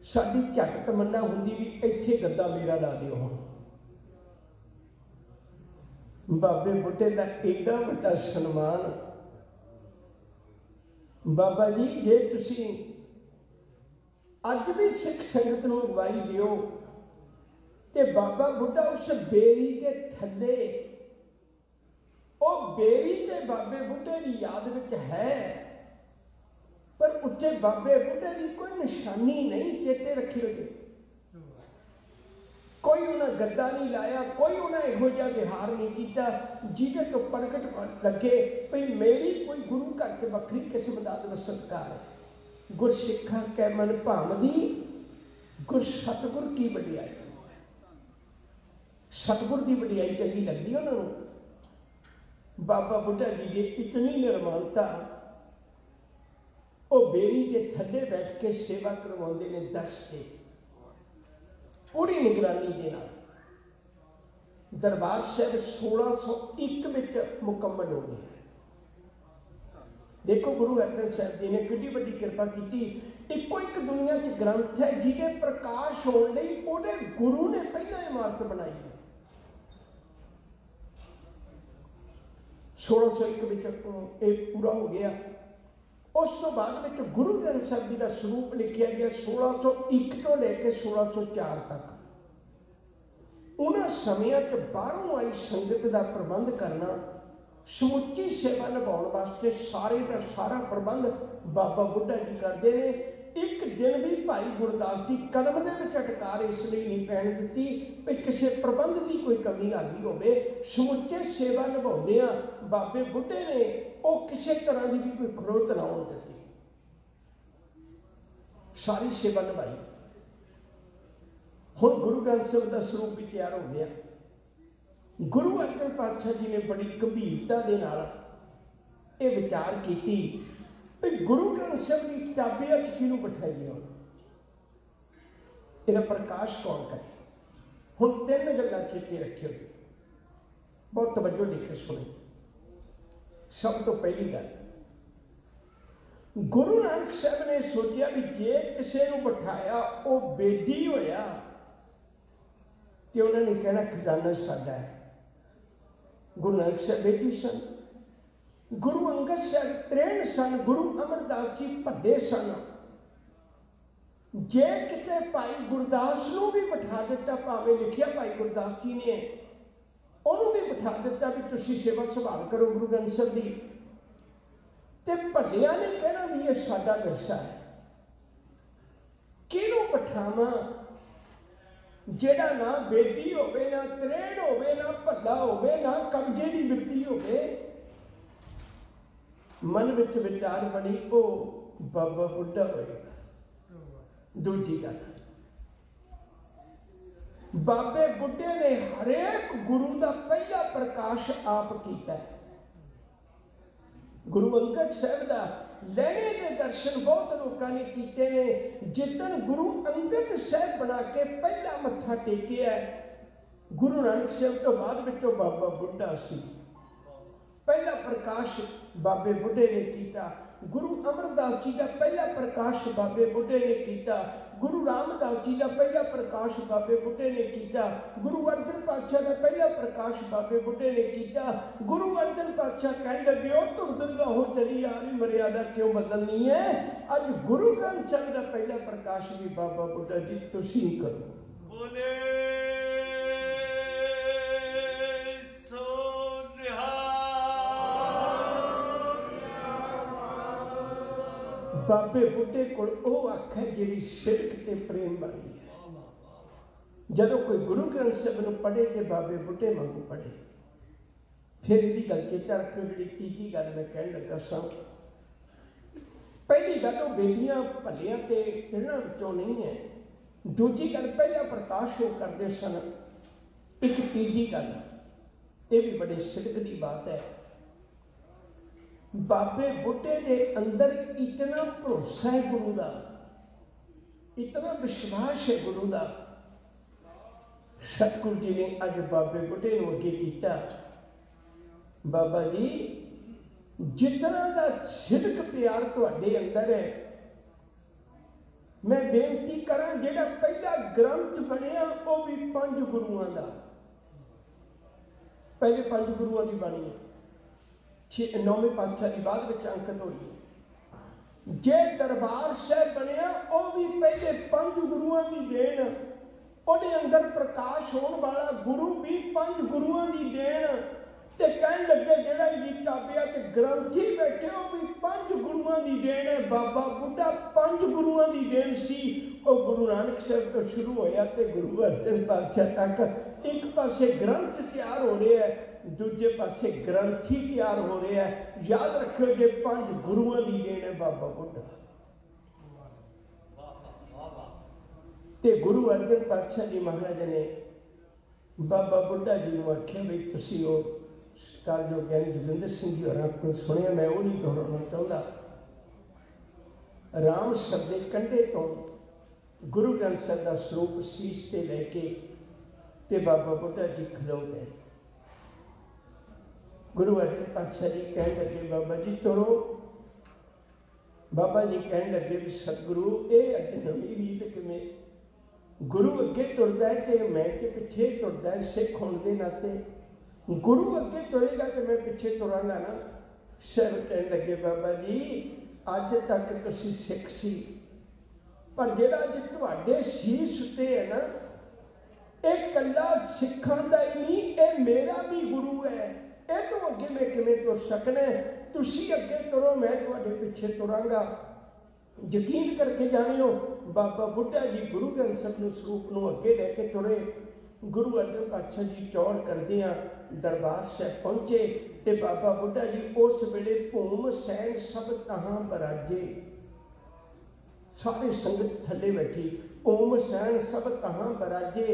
साडी झट तमन्ना हुंदी भी इत्थे गद्दा मेरा ला दिओ। बाबे बुड्ढे का एडा वड्डा सन्मान। बाबा जी जे तुसीं अज भी सिख संगत नूं अगवाई दिओ ते बाबा बुड्ढा उस बेरी के थल्ले, ਉਹ बेरी ते बाबे बुड्ढे की याद विच है, पर उत्ते बाबे बुड्ढे की कोई निशानी नहीं चेते रखी होगी। कोई उन्हें गद्दा नहीं लाया, कोई उन्हें इहो जिहा विहार नहीं किया जिहदे तो प्रगट लगे भई मेरी कोई गुरु घर के वक्री किस्म का सत्कार है। गुरसिखा कै मन भावदी, गुर सतगुर की वडियाई, सतगुर की वडियाई चंगी लगती उन्होंने। बाबा बुड्ढा जी की इतनी निर्माणता, वो बेरी के थल्ले बैठ के सेवा करवाते ने दस के, पूरी निगरानी देना। दरबार साहब 1601 में मुकम्मल हो गया। देखो गुरु अर्जन साहब जी ने कितनी बड़ी कृपा की। इको एक दुनिया च ग्रंथ है जिहदे प्रकाश होने लई उहदे गुरु ने पहला इमारत बनाई है। 1601 में पूरा हो गया। उस तो बाद में गुरु ग्रंथ साहब जी का स्वरूप लिखा गया 1601 तो लेकर 1604 तक। उन्होंने समय बाहरों आई संगत का प्रबंध करना, समुची सेवा निभाने वास्ते सारे का सारा प्रबंध बाबा बुड्ढा जी करते हैं। एक दिन भी भाई गुरदास जी कदम के अटकार इसलिए नहीं पैन दी भी किसी प्रबंध की कोई कमी आ गई हो। समुचे सेवा निभाते हैं बाबे बुड्ढे ने, वो किसी तरह की भी कोई खरोत ना हो दी, सारी सेवा निभाई। हुण गुरु ग्रंथ साहिब का स्वरूप भी तैयार हो गया। गुरु अर्जन पातशाह जी ने बड़ी गंभीरता के नाल ये विचार की गुरु ग्रंथ साहिब की चाबी अच किहनूं बिठाईए, इहदा प्रकाश कौन करे। हुण तीन गल्लां चेते रखियो, बहुत तवज्जो लेके सुनो। सब तो पहली गल, गुरु नानक साहब ने सोचा भी जे किसी को बिठाया वो बेदी होया तो उन्होंने कहना खजाना साडा है। गुरु नानक साहब बेदी सन, गुरु अंगद साहब त्रेण सन, गुरु अमरदास जी भड्डे सन। जे किते भाई गुरदास नूं भी बिठा दिता, भावें लिखिया भाई गुरदास जी ने, उन्होंने भी बिठा दिता भी तुसीं सेवा संभाल करो गुरु ग्रंथ साहिब दी, ते भड्डियां ने कहना भी ये साडा विरसा है। किहनूं बिठावां जेड़ा ना बेदी होवे, ना त्रेण होवे, ना भला होवे, ना कब्जे की वृत्ति होवे। मन विच विचार बनी वो बाबा बुड्ढा होएगा। दूजी गल, बाबे बुड्ढे ने हरेक गुरु का पहला प्रकाश आप किया। गुरु अंगद साहब का लैने के दर्शन बहुत लोगों ने किए हैं। जिदन गुरु अंगद साहब बना के पहला मत्था टेकिया, गुरु नानक साहब तो बाद में बाबा बुड्ढा सी। पहला प्रकाश बाबे बुड्ढे ने किया। गुरु अमरदास जी का पहला प्रकाश बाबे बुड्ढे ने किया। गुरु रामदास जी का पहला प्रकाश बाबे बुड्ढे ने किया। गुरु अर्जन पातशाह का पहला प्रकाश बाबे बुड्ढे ने किया। गुरु अर्जन पातशाह कह लगे तुम दरगाहों चली आ रही मर्यादा क्यों बदलनी है। अज गुरु ग्रंथ साहिब का पहला प्रकाश भी बाबा बुड्ढा जी तुसीं करो। बोले बाबे बुड्ढे को अख है जी सिदक ते प्रेम वाली है। जदों कोई गुरु ग्रंथ साहिब नूं पढ़े तो बाबे बुड्ढे वांगू पढ़े। फिर इसकी गल चेता रखो। जी तीजी गल मैं कह लगा सा, पहली गल वो बेलियां भलियां ते इन्हां विचों नहीं है। दूजी गल पहला प्रकाश वो करते सन। एक तीजी गल ये भी बड़े सिदक की बात है, बाबे बुड्ढे के अंदर इतना भरोसा है गुरु का, इतना विश्वास है गुरु का। सतगुरु जी ने अज बाबे बुड्ढे नूं अगे कीता बाबा जी जितना का सिदक प्यार तुहाडे अंदर है, मैं बेनती करा जिहड़ा पहला ग्रंथ बनिया वो भी 5 गुरुआं दा, पहले 5 गुरुआं की बाणी है, 9वें पातशाह की बाद में अंकित हुई है। जे दरबार साहिब बनिया वो भी पहले 5 गुरुआं की देन, ਉਹਦੇ अंदर प्रकाश होने वाला गुरु भी 5 गुरुआं की देन। ते कहन लगे जिहड़ा जी टाबिया ते ग्रंथी बैठे वो भी 5 गुरुआं की देन है। बाबा बुढ़ा 5 गुरुआं की देन सी। वो गुरु नानक साहब तो शुरू होया ते गुरु अर्जन पातशाह तक एक पासे ग्रंथ तैयार हो रहे हैं, दूजे पासे ग्रंथी तैयार हो रहे हैं। याद रखियो जे 5 गुरुआं की देन है बाबा बुढ़ा। ते गुरु अर्जन पातशाह जी महाराज ने बाबा बुढ़ा जी को आख्या भी तुसी वो सरकार जो ज्ञानी जोगिंदर सिंह जी होरां को सुनिया, मैं वो नहीं दोहराना चाहता। राम सरदे कंढे तो गुरु ग्रंथ साहिब का स्वरूप शीश से लैके ते बाबा बुढ़ा जी खलो गए। गुरु अर्जन पातशाह जी कह लगे बाबा जी तुरो। बाबा जी कह लगे भी सतगुरु ये अज नवी रीत किवें, गुरु अगे तुरदा है तो मैं तो पिछे तुरदा है। सिख होने के नाते गुरु अगे तुरेगा तो मैं पिछे तुरांगा ना। सिर कह लगे बाबा जी अज तक तुसीं सिख सी, पर जिहड़ा अज तुहाडे शीश उत्ते है ना, ये कल्ला सिखण दा ही नहीं, ये मेरा भी गुरु है। ये तो अगे मैं किवें तुर सकना? तुसीं अगे तुरो, मैं तुहाडे पिछे तुरांगा। यकीन करके जानियो बाबा बुढ़ा जी गुरु ग्रंथ साहिब स्वरूप को अगे लैके तुरे। गुरु अर्जन पातशाह जी चौड़ करदियां दरबार साहिब पहुंचे ते बाबा बुढ़ा जी उस वेले भूम सैन सब तहां बराजे। सारी संगत थले बैठी, ओम सैन सब तहां बराजे,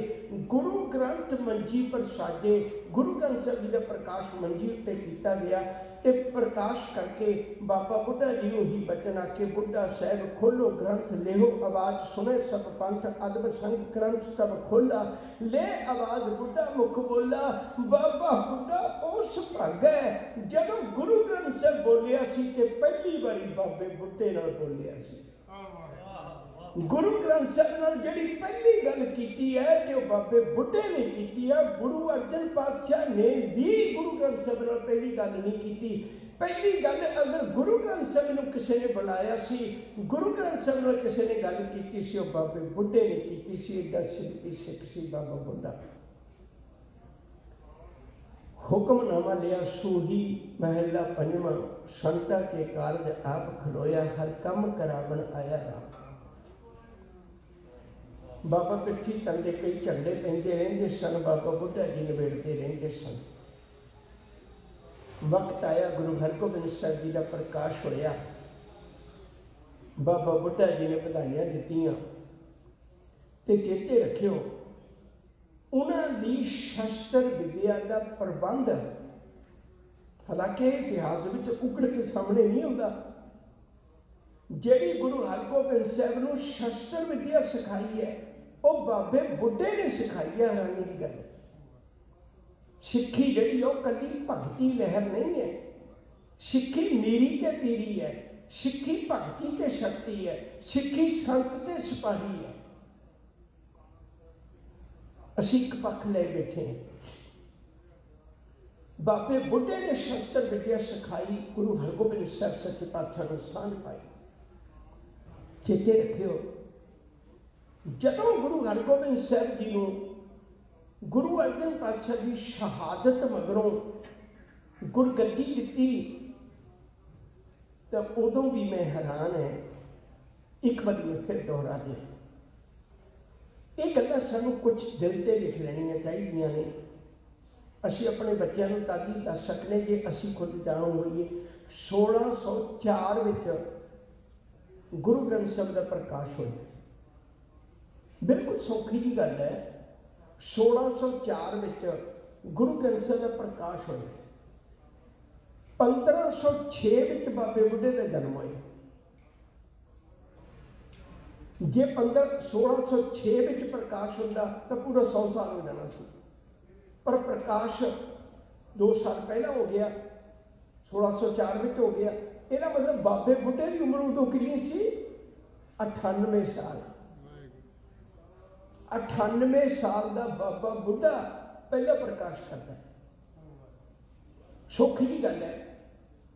गुरु ग्रंथ मंजी पर साजे। गुरु ग्रंथ साहिब जी का प्रकाश मंजी उत्ते कीता गया ते प्रकाश करके बाबा बुढ़ा जी को ही बचन आके बुढ़ा साहब खोलो ग्रंथ लेहो आवाज सुने सब पंथ अदब संग ग्रंथ सब खोला ले आवाज बुढ़ा मुख बोला। बाबा बुढ़ा उस भग है जदों गुरु ग्रंथ साहिब बोलिया सी ते पहली बारी बाबे बुढ़े नाल बोलिया सी। गुरु ग्रंथ साहिब नाल जिहड़ी पहली गल कीती है कि बाबे बुढ़े ने कीती है, गुरु अर्जन पातशाह ने भी गुरु ग्रंथ साहिब नाल पहली गल नहीं कीती। पहली गल अगर गुरु ग्रंथ साहिब नूं किसी ने बुलाया सी, गुरु ग्रंथ साहिब नाल किसी ने गल कीती सी, वो बाबे बुढ़े ने कीती सी। एडा सिद्धी सिख सी बाबा बुढ़ा। हुक्मनामा लिया सूही महला पंजवां, संता के कारज आप खलोया, हर कम करावन आया राम। बाबा पिछी तंदे कई झंडे पेंदे रहिंदे सन, बाबा बुढ़ा जी निबेड़ते रहिंदे सन। वक्त आया गुरु हरगोबिंद साहिब जी का प्रकाश होया। बाबा बुढ़ा जी ने बधाइयां दित्तियां ते चेते रखियो उन्होंने शस्त्र विद्या का प्रबंध, हालांकि इतिहास में उगड़ के सामने नहीं आता, जी गुरु हरगोबिंद साहब को शस्त्र विद्या सिखाई है वो बाबे बुढ़े ने सिखाई है। हैरानी की गल, सिक्खी जी कली भगती लहर नहीं है, सिक्खी मीरी के पीरी है, सिक्खी भगती के शक्ति है, सिक्खी संत के सिपाही है। असी एक पक्ष ले बैठे हैं। बाबे बुढ़े ने शस्त्र विद्या सिखाई, गुरु हरगोबिंद साहब सच्चे पातशाह ने सांझ पाई। चेते रखियो जदों गुरु हरगोबिंद साहब जी को गुरु अर्जन पातशाह की शहादत मगरों गुरगद्दी दिती तो उदों भी मैं हैरान है। एक बार मैं फिर दोहरा दें, ये गल्लां सानूं कुछ दिल ते लिख लैणियां चाहीदियां ने। असीं अपने बच्चों को तद ही दस सकने जे असीं खुद जाणू होईए। 1604 विच गुरु ग्रंथ साहिब का प्रकाश होया, बिल्कुल सौखी जी गल है। 1604 विच गुरु ग्रंथ साहिब का प्रकाश होया। 1506 विच बाबे बुढ़े का जन्म होया। जे 1606 विच प्रकाश होंदा तो पूरा 100 साल हो जाना सी, पर प्रकाश 2 साल पहला हो गया, 1604 में हो गया। ਇਹਦਾ मतलब बाबे बुढ़े की उम्र उदों कितनी सी? 98 साल। 98 साल का बाबा बुढ़ा पहला प्रकाश करता है। सौखी की गल है।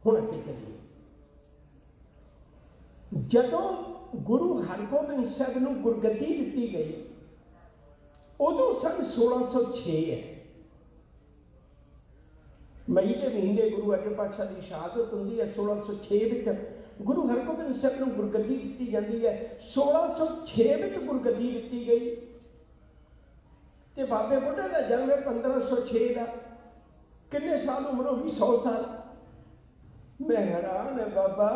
हुण अगे चलिए। जदों गुरु हरगोबिंद साहब नूं गुरगद्दी दिती गई उदों सन 1606 है। मई के महीने गुरु अर्जन पातशाह की शहादत होंदी है। 1606 गुरु हरगोबिंद साहब नूं गुरगद्दी दी जाती है। 1606 गुरगद्दी दी गई तो बाबे बुढ़े का जन्म है 1506 का। किन्ने साल उम्र होगी? 100 साल। मैं हैरान है बाबा,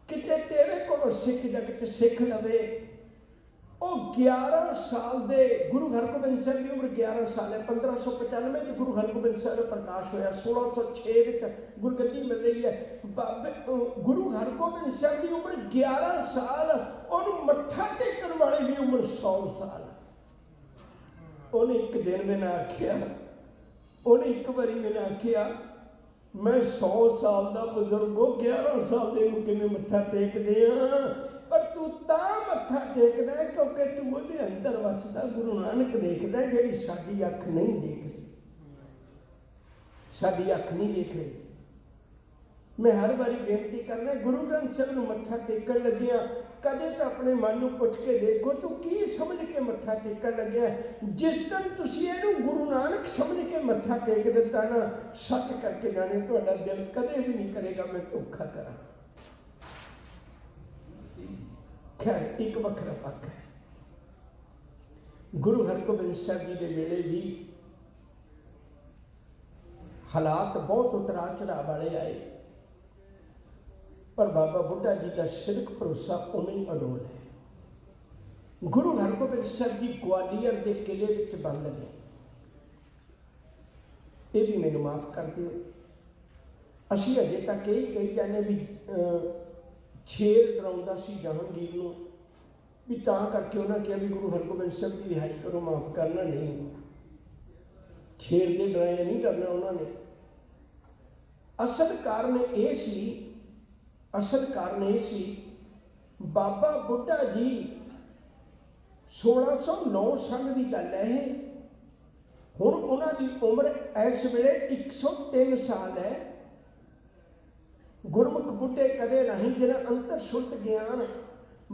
कितने तेरे को सिख जगत सिख लवे। वो 11 साल दे गुरु हरगोबिंद साहब की उम्र 11 साल है। 1595 गुरु हरगोबिंद साहब प्रकाश होया। 1606 गुरगद्दी मिल रही है। बाबे गुरु हरगोबिंद साहब की उम्र 11 साल, और मत्था टेकन वाले की उम्र 100 साल। उन्हें एक दिन में ना आखिया, उन्हें एक बारी मैंने आखिया, मैं 100 साल का बुजुर्ग हो 11 साल के किमें मत्था टेकदे हां। पर तू तां मत्था टेकदा है क्योंकि तू उहदे अंदर वसदा गुरु नानक देखदा जिहड़ी साडी अख नहीं देख रही, साडी अख नहीं देख रही। मैं हर बारी बेनती करना, गुरु ग्रंथ साहब नूं मत्था टेकण लग्गिया कदे तो अपने मन नूं पुछ के देखो तू की समझ के मत्था टेकण लग्गिया। जिस दिन तुसीं इहनूं गुरु नानक समझ के मत्था टेक दिता ना, सच करके जाने तुहाडा दिल कदे भी नहीं करेगा मैं धोखा करा। खैर एक वखरा पक्ष है। गुरु हरगोबिंद साहब जी के वेले भी हालात बहुत उतरा चढ़ाव वाले आए, पर बाबा बुढ़ा जी का सिरक भरोसा उन्हें अडोल है। गुरु हरगोबिंद साहब जी ग्वालियर के किले में बंद ने। ये भी मैनू माफ कर दिओ, असी अजे तक यही कही जाने भी शेर डराउंदा सी जहांगीर नूं भी तां करके उन्होंने कहा भी गुरु हरगोबिंद साहब की रिहाई करो, माफ करना नहीं। शेर के डराए नहीं करना उन्होंने। असल कारण ये सी, असल कारण ये सी बाबा बुढ़ा जी 1609 सन की गल है। हुण उन्होंने उम्र इस वेले 103 साल है। गुरमुख बुढ़े कदे नहीं जिन्हें अंतर सुलट ज्ञान।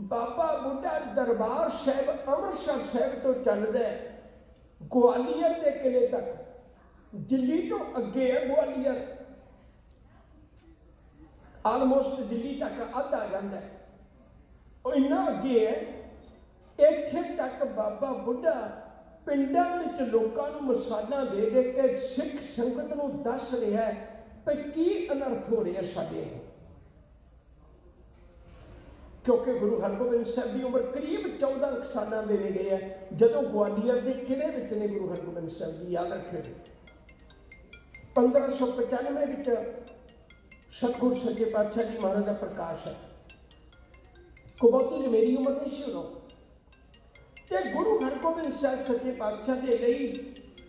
बाबा बुढ़ा दरबार साहब अमृतसर साहब तो चलता है ग्वालियर के किले तक, दिल्ली तो अगे है ग्वालियर, आलमोस्ट दिल्ली तक अद्धा जाता है, और इन्ना अगे है। इत्थे तक बाबा बुढ़ा पिंडां विच लोकां नूं मसाला दे दे के सिख संगत नूं दस रहा है कि की अनर्थ हो रहा है साडे। क्योंकि गुरु हरगोबिंद साहब की उम्र करीब 14 सालों के नेड़े है जदों ग्वालियर के किले विच ने गुरु हरगोबिंद साहब जी। याद रखियो 1595 सतगुरु सच्चे पातशाह जी महाराज का प्रकाश है। को बहुती मेरी उम्र नहीं सी उदों। ते गुरु हरगोबिंद साहब सच्चे पातशाह के लिए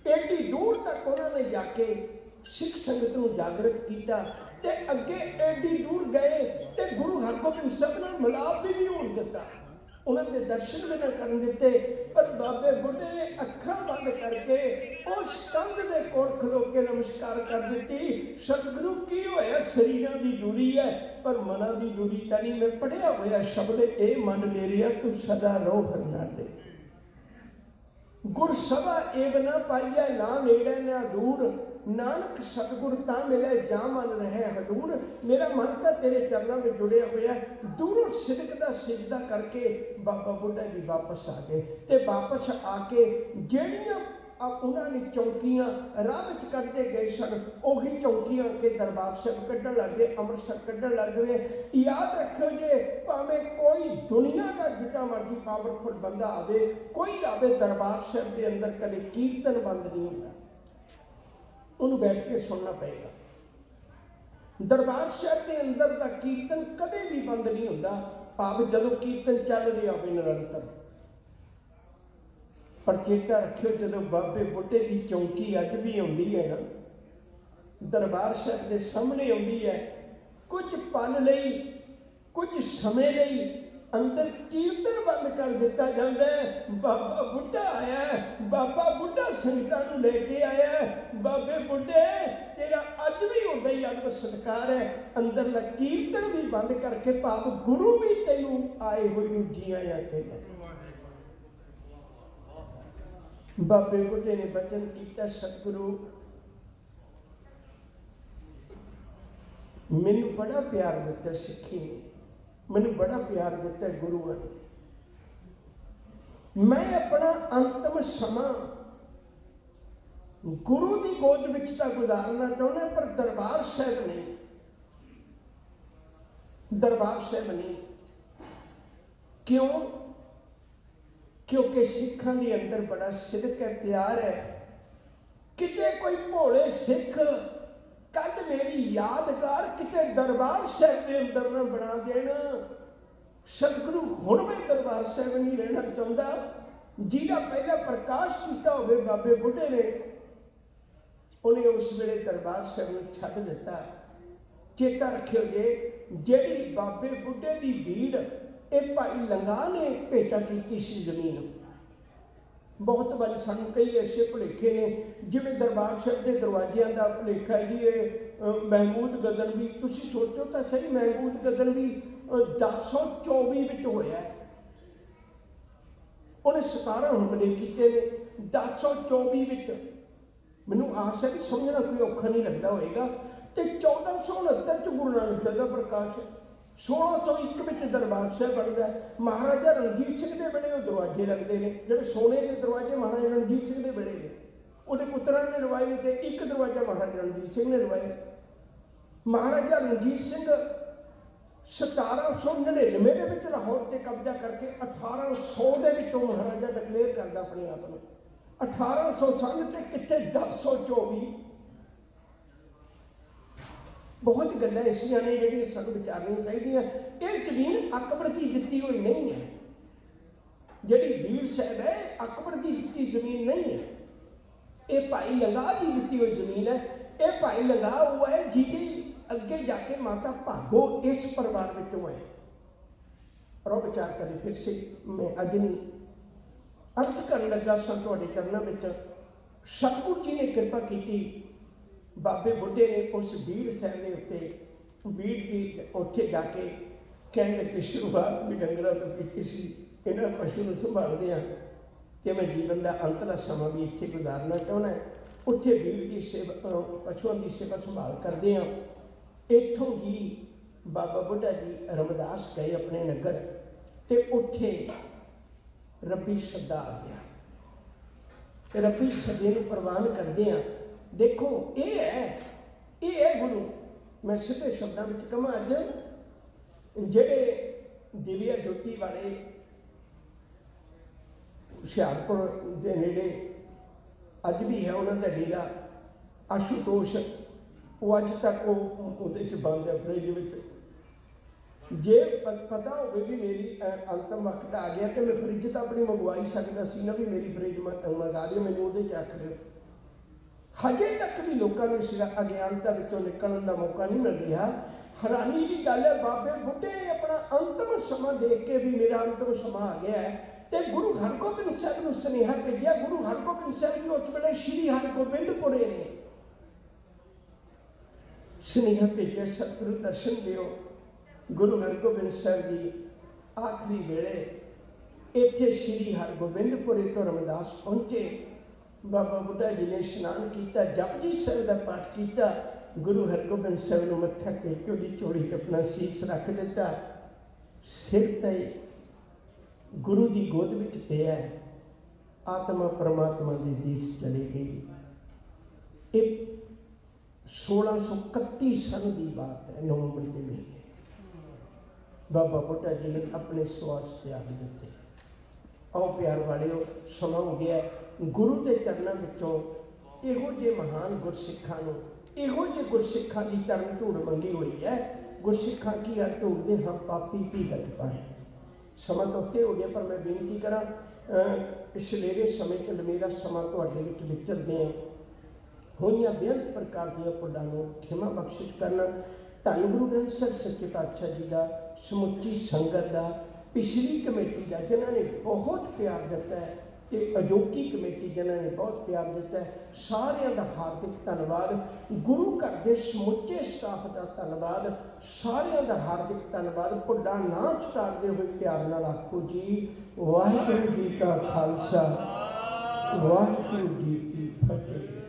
एडी दूर तक उन्होंने जाके सिख संगत को जागृत किया, ते अगे एडी दूर गए ते गुरु हरगोबिंद साहब ने मिलाप भी नहीं होने दिता, उन्होंने दर्शन भी न करन दिते। पर बाबे बुढ़े ने अखां बंद करके उस कंध के कोल खलो के नमस्कार कर दी। सतगुरु की होया शरीर की दूरी है पर मना की दूरी तो नहीं। मैं पढ़िया होया शब्द ए मन मेरिया तू सदा रो फिरना दे। गुरसभा एव न पाइया ना नेड़े ना दूर, नानक सतगुर ता मिले जा मन रहे हदूर। मेरा मन तो तेरे चरणों में जुड़े हुए है। दूरों सिदक का सिजदा करके बाबा बुढ़ा जी वापस आ गए। तो वापस आके ਜਿਹੜੀਆਂ उन्होंने चौंकियां राह कटते गए सन, उही चौंकियां के दरबार साहब कढ़न लग गए, अमृतसर कढ़न लग गए। याद रखो जे भावें कोई दुनिया का जितना मर्जी पावरफुल बंदा आवे, कोई आवे दरबार साहब के अंदर कदे कीर्तन बंद नहीं होता, उन्हें बैठ के सुनना पड़ेगा। दरबार साहब के अंदर का कीर्तन कदे भी बंद नहीं होता, भाव जदों कीर्तन चल रहा हो निरंतर। पर चेता रखियो जदों बाबे बुढ़े की चौंकी अज भी आती है ना, दरबार साहब के सामने आती है। कुछ पल लई, कुछ समय लई अंदर कीर्तन बंद कर दिता जाता है। बाबा बुढ़ा आया है, बाबा बुढ़ा संगतां नूं लेके आया है। बाबे बुढ़े तेरा अज भी उदा ही अदब सत्कार है। अंदरला कीर्तन भी बंद करके भाव गुरु भी तैनूं आए हुए नूं जी आया कहंदा। बाबे बुढ़े ने वचन किया, सतगुरु मैनू बड़ा प्यार दिता, सिक्खी ने मैनू बड़ा प्यार दिता गुरुआ ने। मैं अपना अंतिम समा गुरु की गोद विच तां गुजारना चाहुंदा, पर दरबार साहब नहीं, दरबार साहब नहीं। क्यों? क्योंकि सिखां दे अंदर बड़ा सिदक है, प्यार है। किते कोई भोले सिख कल मेरी यादगार किते दरबार साहब के अंदर न बना देना। सतगुरु हुण मैं दरबार साहब नहीं रहना चाहता। जिहदा पहला प्रकाश किया होवे बाबे बुढ़े ने, उन्हें उस वेले दरबार साहब नूं छड्ड दिता। चेता रखियो जे जिहड़ी बाबे बुढ़े की भीड़ ये भाई लंगा ने भेटा की सी जमीन। बहुत बार सानूं कई ऐसे भुलेखे ने, जिवें दरबार साहब के दरवाजियां का भुलेखा जी महमूद गजनवी। तुसीं सोचो तो सही, महमूद गजनवी 1024 विच होया है। उन्हें 17 हमले किए ने 1024 विच। मैनूं आस है कि समझना कोई औखा नहीं लगता होएगा। तो 1469 च गुरु नानक साहब का प्रकाश, 1601 विच दरबार साहब बनता है। महाराजा रणजीत सिंह के वेले वो दरवाजे लगते हैं, जो सोने के दरवाजे महाराजा रणजीत सिंह के वेले ने, उहदे पुत्रां ने लवाए ने, एक दरवाजा महाराजा रणजीत सिंह ने लवाए। महाराजा रणजीत सिंह 1799 के विच लाहौर से कब्जा करके 1800 के विचों महाराजा डिकलेयर करता अपने आप को। 1800 से कितने 1024। बहुत गल्लां ऐसियां ने जिहड़ियां सानूं विचारनियां चाहिए। ये जमीन अकबर की जित्ती हुई नहीं है। जिहड़ी बीड़ साहब है अकबर की जित्ती जमीन नहीं है, ये भाई लंगा की जित्ती हुई जमीन है। ये भाई लंगा हुआ है जिहदी अगे जाके माता भागो इस परिवार विचों है। और विचार करें फिर से, मैं अज नहीं अर्ज कर लगा सा तुहाडे चरणों में। सतगुरु जी ने कृपा की, बाबे बुढ़े ने उस बीड़ साहब के उत्ते बीड़ की उत्थे जाके कहने लगे शुरुआत भी डंगरां तो की सी, इन्हां पशु नूं संभालदे आ कि मैं जीवन का अंतला समा भी इत्थे गुजारना चाहुंदा है। उत्थे बीड़ की सेवा, पशुओं की सेवा संभाल करते हैं। इत्थों ही बाबा बुढ़ा जी रमदास गए अपने नगर, तो उत्थे रब्बी सदा आ गया। रब्बी सदे नूं प्रवान करते हैं। देखो ये है गुरु। मैं सीधे शब्दों में कहां, अज जेडे दिव्या ज्योति वाले हुशियारपुर के नेड़े अज भी है उन्होंने डेरा आशुतोष, वो अज तक वो बंद है फ्रिज में। जे पता हो भी मेरी अंतिम वक्त आ गया तो मैं फ्रिज तो अपनी मंगवा ही सकता सी ना, भी मेरी फ्रिज मंगा दिओ, मैनूं उहदे च रख दिओ। हजे तक भी लोगों को इस अज्ञानता विचों निकलने का मौका नहीं मिल रहा। हैरानी की गल है, बाबे बुढ़े ने अपना अंतिम समा देख के भी मेरा अंतिम समा आ गया है, तो गुरु हरगोबिंद साहब को सुनेहा भेजा। गुरु हरगोबिंद साहब जी उस वेले श्री हरगोबिंदपुरे ने सुनेहा भेजा, सतगुरु दर्शन दिओ। गुरु हरगोबिंद साहब जी आखिरी वेले इत्थे श्री हरगोबिंदपुरे तो रमदास पहुंचे। बाबा बुढ़ा जी ने स्नान किया, जपजी साहब का पाठ किया। गुरु हरगोबिंद साहब को मत्था टेक के उसकी झोली च अपना सीस रख दिता। सिर ते गुरु की गोद में पिया, आत्मा परमात्मा के देश चली गई। एक 1631 सन की बात है, नवंबर के महीने बाबा बुढ़ा जी ने अपने स्वास त्याग दिते। आओ प्यार वालिओ, समा हो गया गुरु के चरणों विचों इहो जे महान गुरसिखां नूं, इहो जे गुरसिखां की चरण धूड़ मंगी हुई है। गुरसिखां की हर धूड़ दे हम पापी भी गत पाए। समा तो उत्ते हो गया, पर मैं बेनती करा सवेरे समय च मेरा समा तुहाडे विच विचरदे हैं। ਹੋਈਆਂ ਬੇਅੰਤ ਪ੍ਰਕਾਰ ਦੀਆਂ ਭੁੱਲਾਂ ਨੂੰ ਖਿਮਾ ਬਖਸ਼ਿਸ਼ ਕਰਨਾ। ਧੰਨ ਗੁਰੂ ਗ੍ਰੰਥ ਸਾਹਿਬ ਸੱਚੇ ਪਾਤਸ਼ਾਹ ਜੀ ਦਾ, ਸਮੁੱਚੀ ਸੰਗਤ ਦਾ, ਪਿਛਲੀ ਕਮੇਟੀ ਦਾ ਜਿਨ੍ਹਾਂ ਨੇ ਬਹੁਤ ਪਿਆਰ ਦਿੱਤਾ ਹੈ, ਤੇ ਅਜੋਕੀ ਕਮੇਟੀ ਜਿਨ੍ਹਾਂ ਨੇ ਬਹੁਤ ਪਿਆਰ ਦਿੱਤਾ ਹੈ, ਸਾਰਿਆਂ ਦਾ ਹਾਰਦਿਕ ਧੰਨਵਾਦ। ਗੁਰੂ ਘਰ ਦੇ ਸਮੁੱਚੇ ਸਟਾਫ ਦਾ ਧੰਨਵਾਦ, ਸਾਰਿਆਂ ਦਾ ਹਾਰਦਿਕ ਧੰਨਵਾਦ। ਭੁੱਲਾਂ ਨਾ ਚਟਾਰਦੇ ਹੋਏ ਪਿਆਰ ਨਾਲ ਆਖੋ ਜੀ ਵਾਹਿਗੁਰੂ ਜੀ ਕਾ ਖਾਲਸਾ, ਵਾਹਿਗੁਰੂ ਜੀ ਕੀ ਫਤਿਹ।